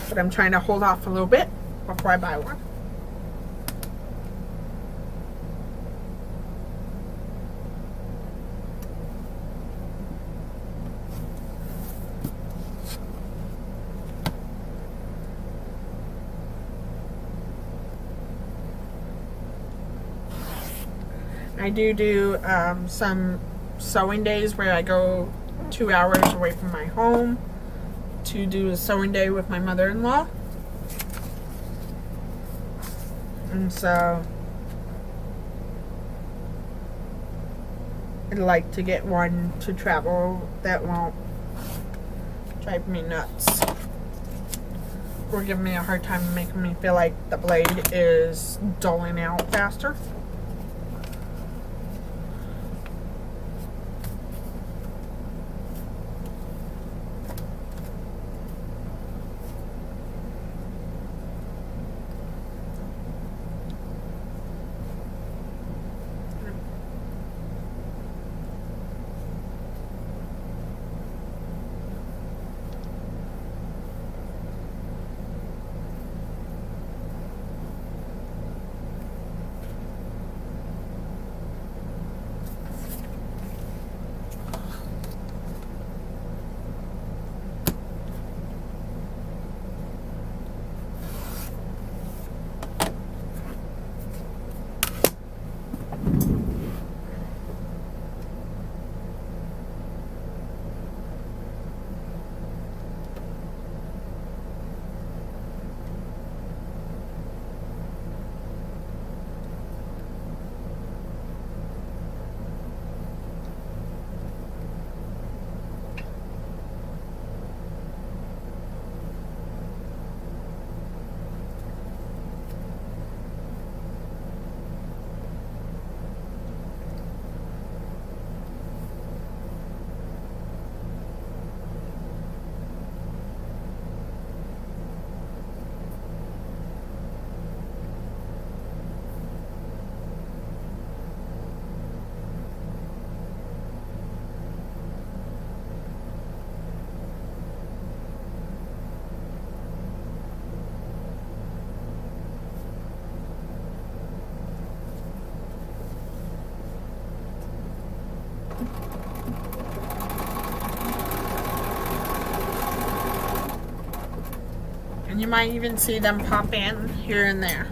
But I'm trying to hold off a little bit before I buy one. I do some sewing days where I go 2 hours away from my home to do a sewing day with my mother-in-law. And so I'd like to get one to travel that won't drive me nuts or give me a hard time making me feel like the blade is dulling out faster. And you might even see them pop in here and there.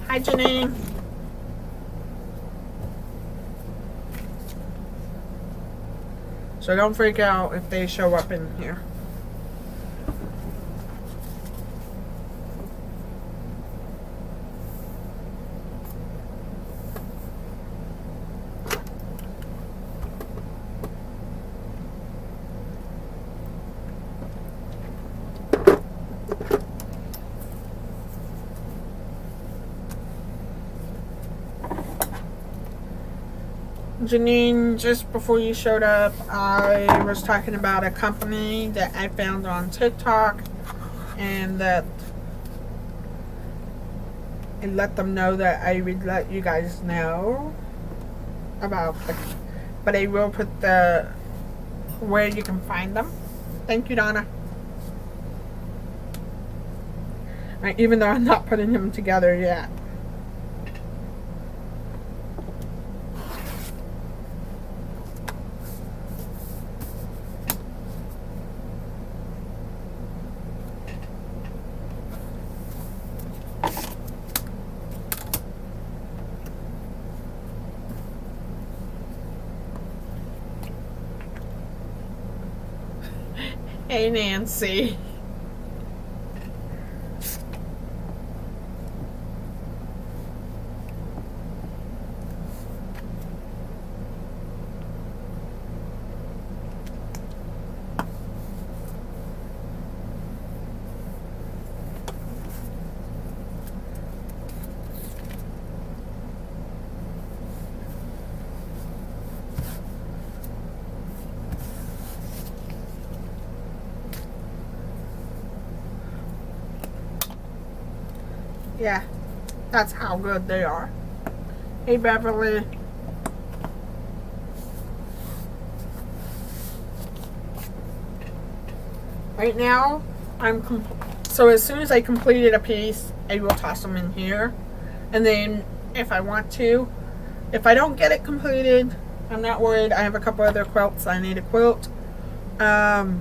Hi, Janine. So don't freak out if they show up in here. Janine, just before you showed up, I was talking about a company that I found on TikTok, and that I let them know that I would let you guys know about the, but I will put the where you can find them. Thank you, Donna. Right, even though I'm not putting them together yet. Hey, Nancy. Yeah, that's how good they are. Hey, Beverly. Right now, so as soon as I completed a piece, I will toss them in here. And then if I want to, if I don't get it completed, I'm not worried. I have a couple other quilts I need to quilt. We'll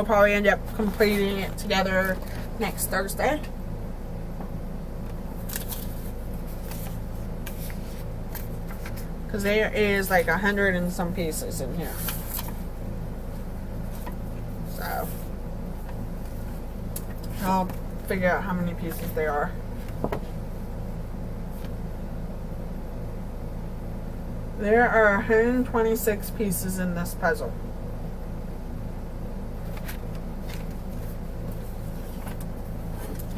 probably end up completing it together next Thursday. Because there is like 100 and some pieces in here. So I'll figure out how many pieces there are. There are 126 pieces in this puzzle.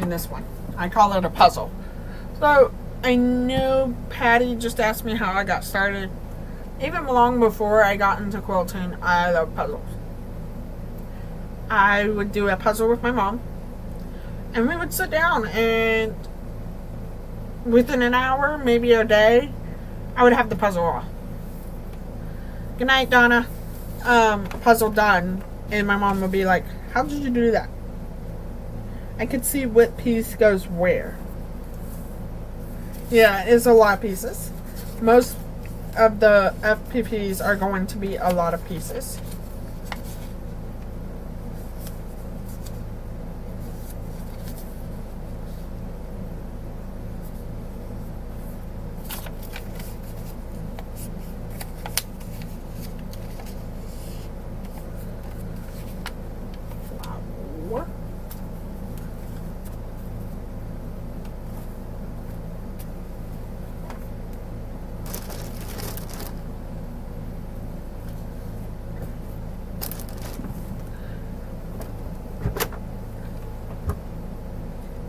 In this one. I call it a puzzle. So I know Patty just asked me how I got started. Even long before I got into quilting, I love puzzles. I would do a puzzle with my mom, and we would sit down, and within an hour, maybe a day, I would have the puzzle off. Good night, Donna. Puzzle done. And my mom would be like, how did you do that? I could see what piece goes where. Yeah, it's a lot of pieces. Most of the FPPs are going to be a lot of pieces.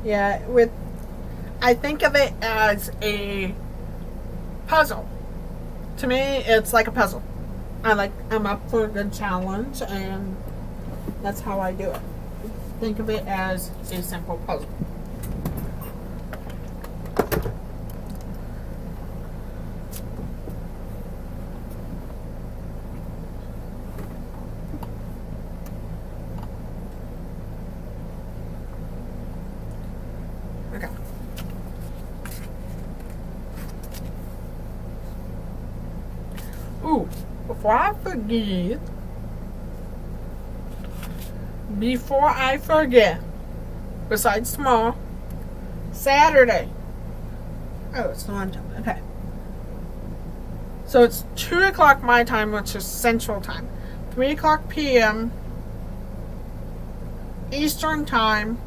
Yeah, I think of it as a puzzle. To me, it's like a puzzle. I'm up for a good challenge, and that's how I do it. Think of it as a simple puzzle. Okay. Ooh, before I forget, besides tomorrow. Saturday. Oh, it's not on time. Okay. So it's 2 o'clock my time, which is Central Time. 3 o'clock p.m. Eastern Time.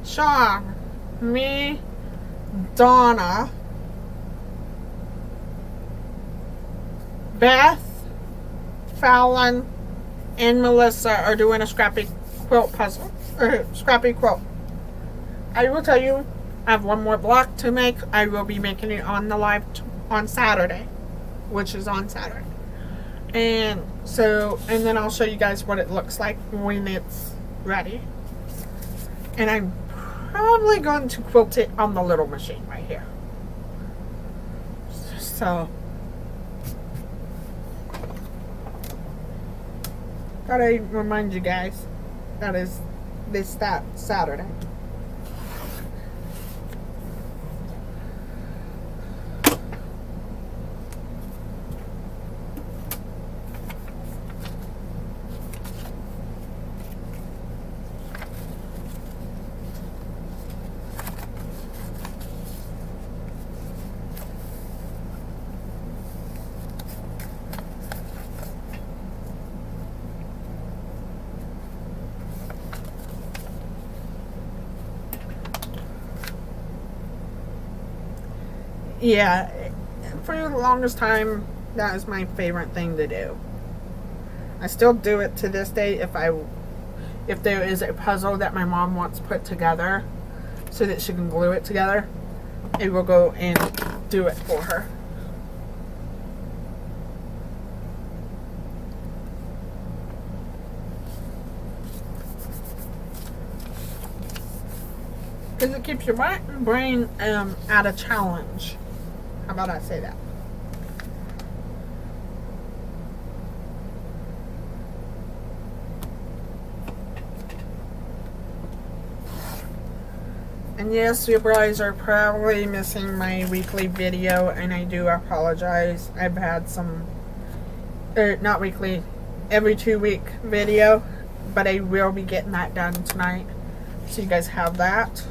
Sean, me, Donna, Beth, Fallon, and Melissa are doing a scrappy quilt puzzle. Or scrappy quilt. I will tell you, I have one more block to make. I will be making it on the live on Saturday, which is on Saturday. And so, and then I'll show you guys what it looks like when it's ready. And I'm probably going to quilt it on the little machine right here. So, gotta remind you guys, that is that Saturday. Yeah, for the longest time, that is my favorite thing to do. I still do it to this day if there is a puzzle that my mom wants put together so that she can glue it together, I will go and do it for her. Because it keeps your brain at a challenge. How about I say that? And yes, you guys are probably missing my weekly video, and I do apologize. I've had some, not weekly, every 2-week video, but I will be getting that done tonight. So you guys have that.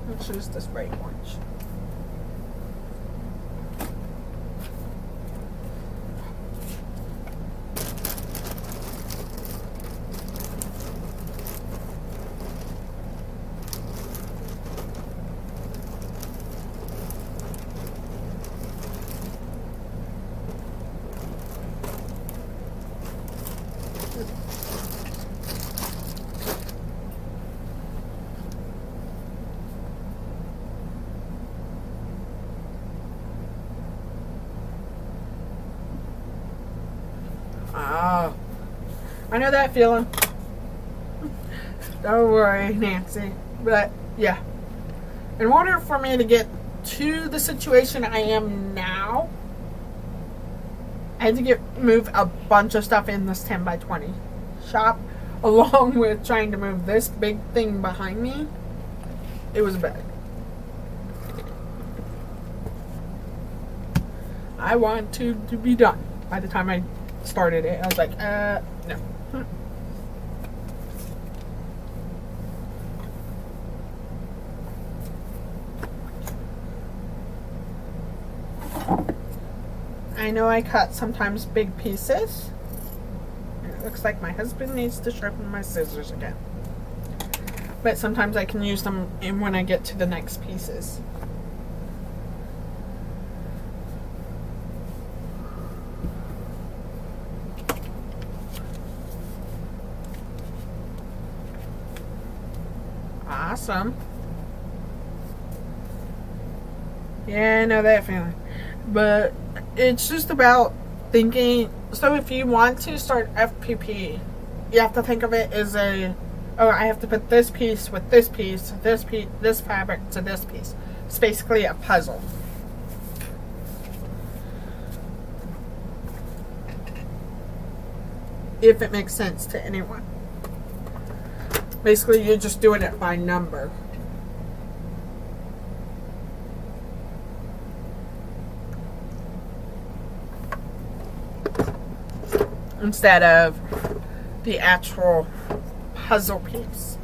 Let's use this bright orange. Oh, I know that feeling. Don't worry, Nancy. But yeah, in order for me to get to the situation I am now, I had to move a bunch of stuff in this 10 by 20 shop, along with trying to move this big thing behind me. It was bad. I want to be done by the time I started it. I was like, no. I know I cut sometimes big pieces. And it looks like my husband needs to sharpen my scissors again. But sometimes I can use them when I get to the next pieces. Awesome. Yeah, I know that feeling. But it's just about thinking. So if you want to start FPP, you have to think of it as I have to put this piece with this piece, this fabric to this piece. It's basically a puzzle. if it makes sense to anyone. Basically, you're just doing it by number. Instead of the actual puzzle piece.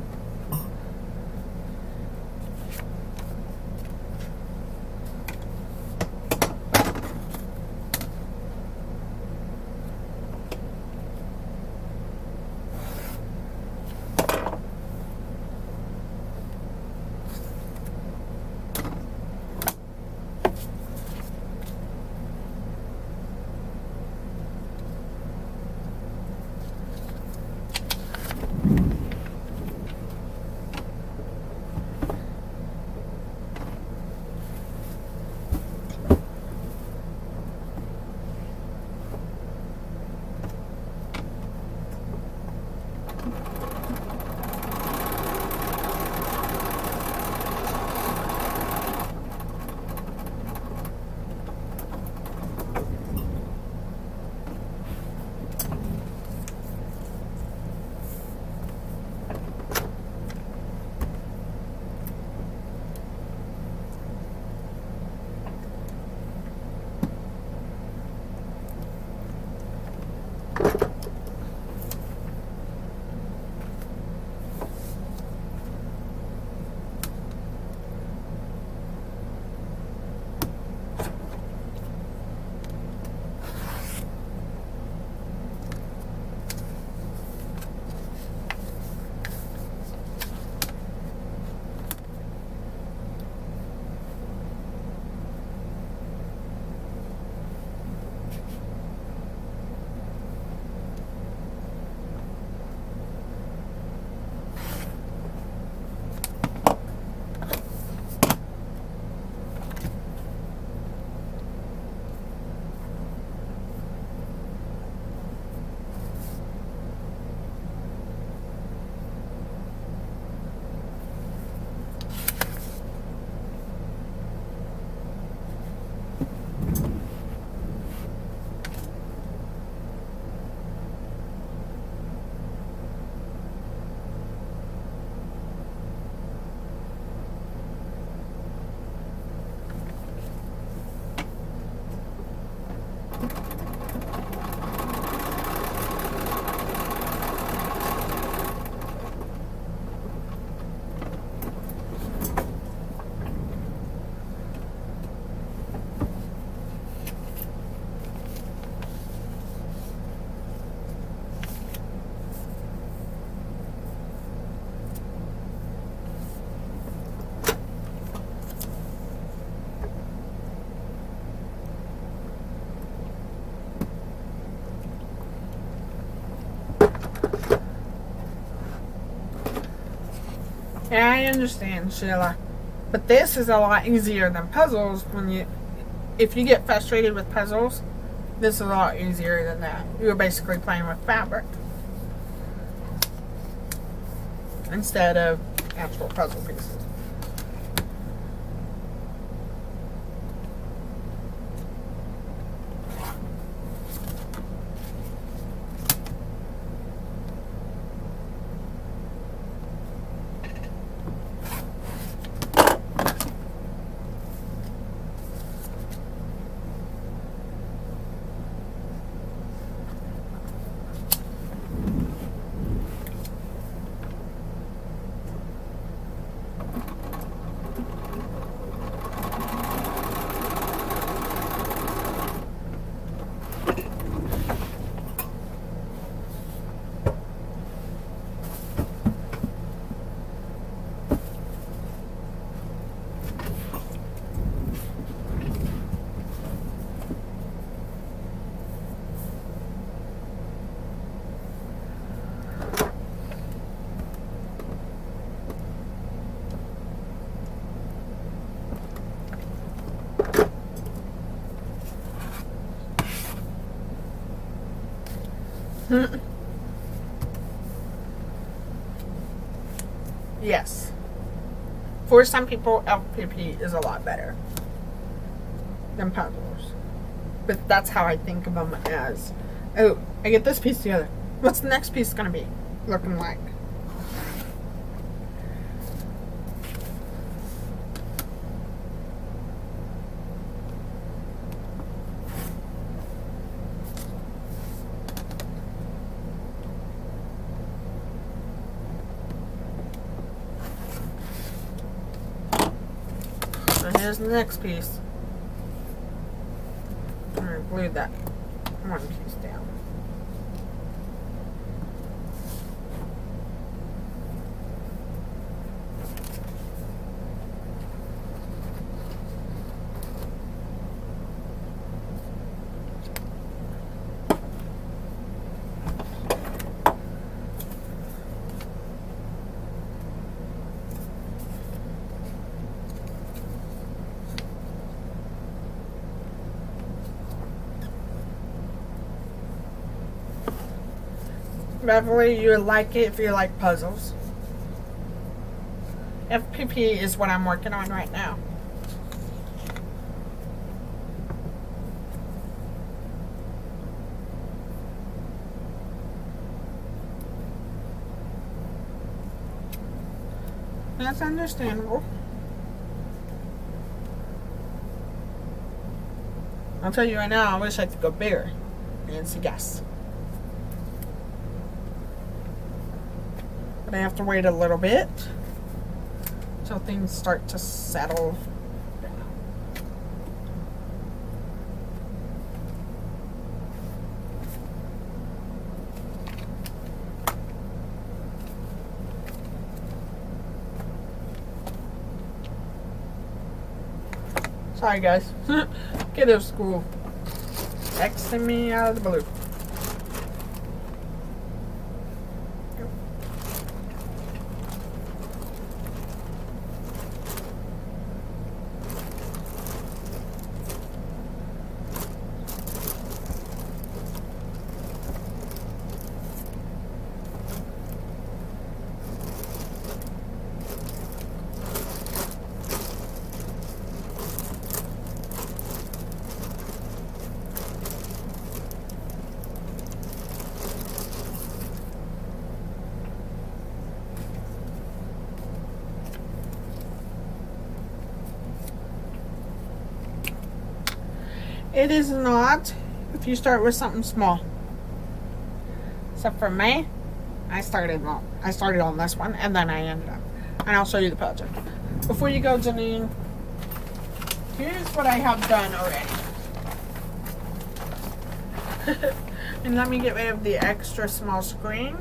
Yeah, I understand, Sheila. But this is a lot easier than puzzles. If you get frustrated with puzzles, this is a lot easier than that. You're basically playing with fabric instead of actual puzzle pieces. Yes. For some people, FPP is a lot better than puzzles. But that's how I think of them as, oh, I get this piece together. What's the next piece going to be looking like? So here's the next piece. I'm going to glue that one piece down. Beverly, you would like it if you like puzzles. FPP is what I'm working on right now. That's understandable. I'll tell you right now, I wish I could go bigger. Nancy guess. But I have to wait a little bit until things start to settle down. Sorry guys. Kiddo school texting me out of the blue. It is not if you start with something small. Except for me, I started on this one and then I ended up. And I'll show you the project. Before you go, Janine, here's what I have done already. And let me get rid of the extra small screen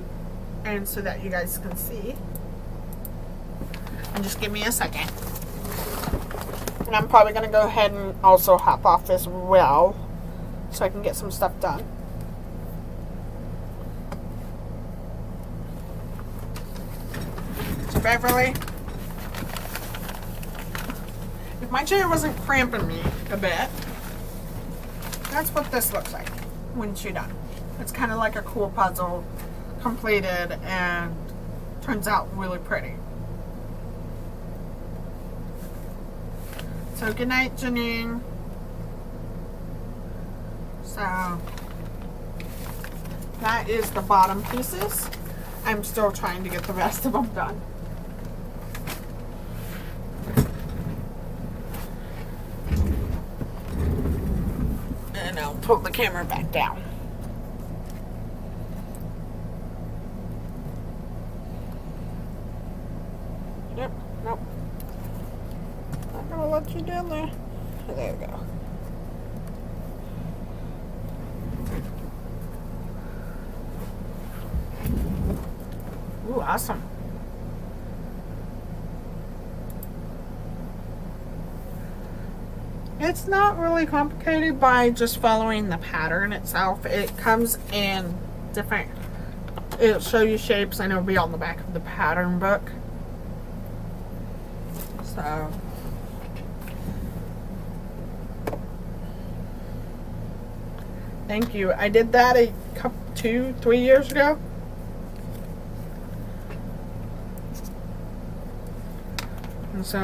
and so that you guys can see. And just give me a second. And I'm probably going to go ahead and also hop off as well so I can get some stuff done. So Beverly, if my chair wasn't cramping me a bit, that's what this looks like when she's done. It's kind of like a cool puzzle completed and turns out really pretty. So good night, Janine. So that is the bottom pieces. I'm still trying to get the rest of them done. And I'll put the camera back down. Yep, nope. Not gonna let you down there. There we go. Ooh, awesome. It's not really complicated by just following the pattern itself. It comes in different, it'll show you shapes and it'll be on the back of the pattern book. So thank you. I did that a couple, 2-3 years ago. And so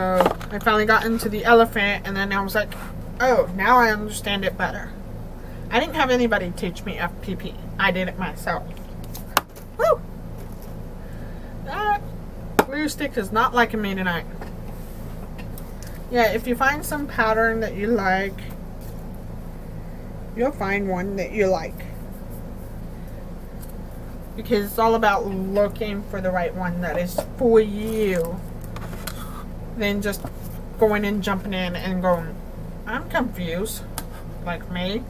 I finally got into the elephant and then I was like, oh, now I understand it better. I didn't have anybody teach me FPP. I did it myself. Woo! That glue stick is not liking me tonight. Yeah, if you find some pattern that you like, you'll find one that you like. Because it's all about looking for the right one that is for you. Then just going and jumping in and going, I'm confused. Like me.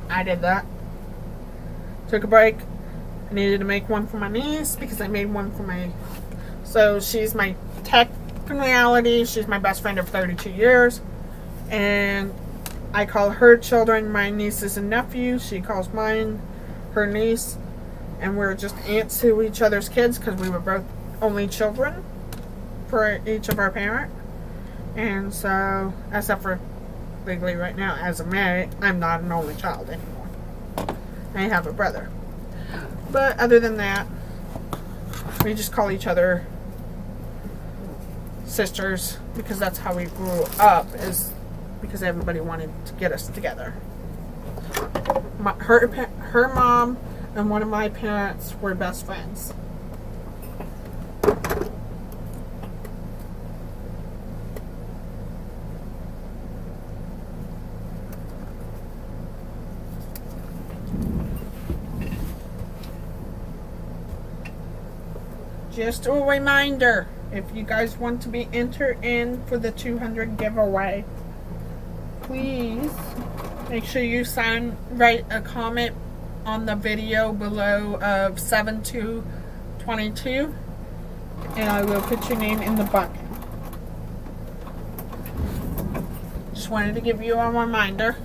I did that. Took a break. I needed to make one for my niece because I made one for my... So she's my technicality. She's my best friend of 32 years. And I call her children my nieces and nephews. She calls mine her niece. And we're just aunts to each other's kids because we were both only children for each of our parents. And so, except for legally right now, as I'm married, I'm not an only child anymore. I have a brother. But other than that, we just call each other sisters because that's how we grew up, is because everybody wanted to get us together. Her mom and one of my parents were best friends. Just a reminder, if you guys want to be entered in for the 200 giveaway, please make sure you write a comment on the video below of 7/2/22, and I will put your name in the bucket. Just wanted to give you a reminder.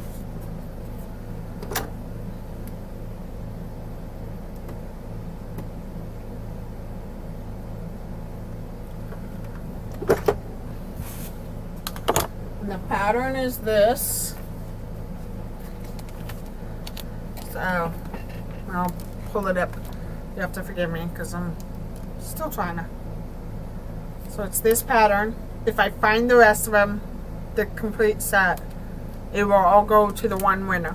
The pattern is this. So I'll pull it up. You have to forgive me because I'm still trying to. So it's this pattern. If I find the rest of them, the complete set, it will all go to the one winner.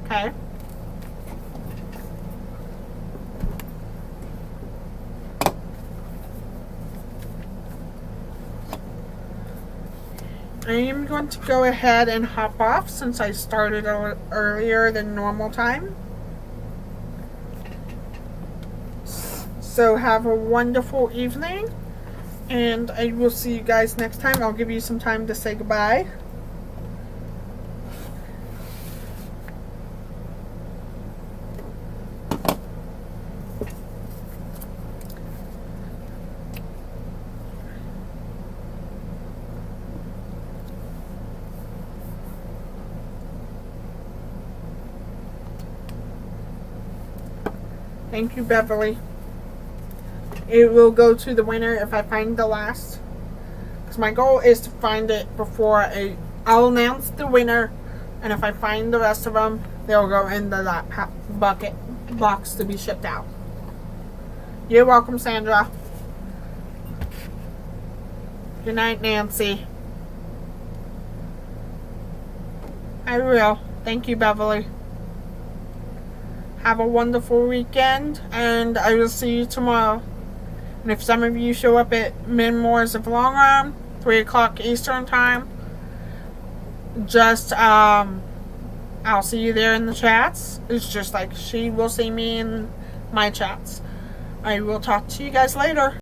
Okay? I am going to go ahead and hop off since I started earlier than normal time. So have a wonderful evening, and I will see you guys next time. I'll give you some time to say goodbye. Thank you, Beverly. It will go to the winner if I find the last. Because my goal is to find it before I'll announce the winner. And if I find the rest of them, they'll go in the box to be shipped out. You're welcome, Sandra. Good night, Nancy. I will. Thank you, Beverly. Have a wonderful weekend, and I will see you tomorrow. And if some of you show up at Memoirs of Long Arm, 3 o'clock Eastern time, just, I'll see you there in the chats. It's just like she will see me in my chats. I will talk to you guys later.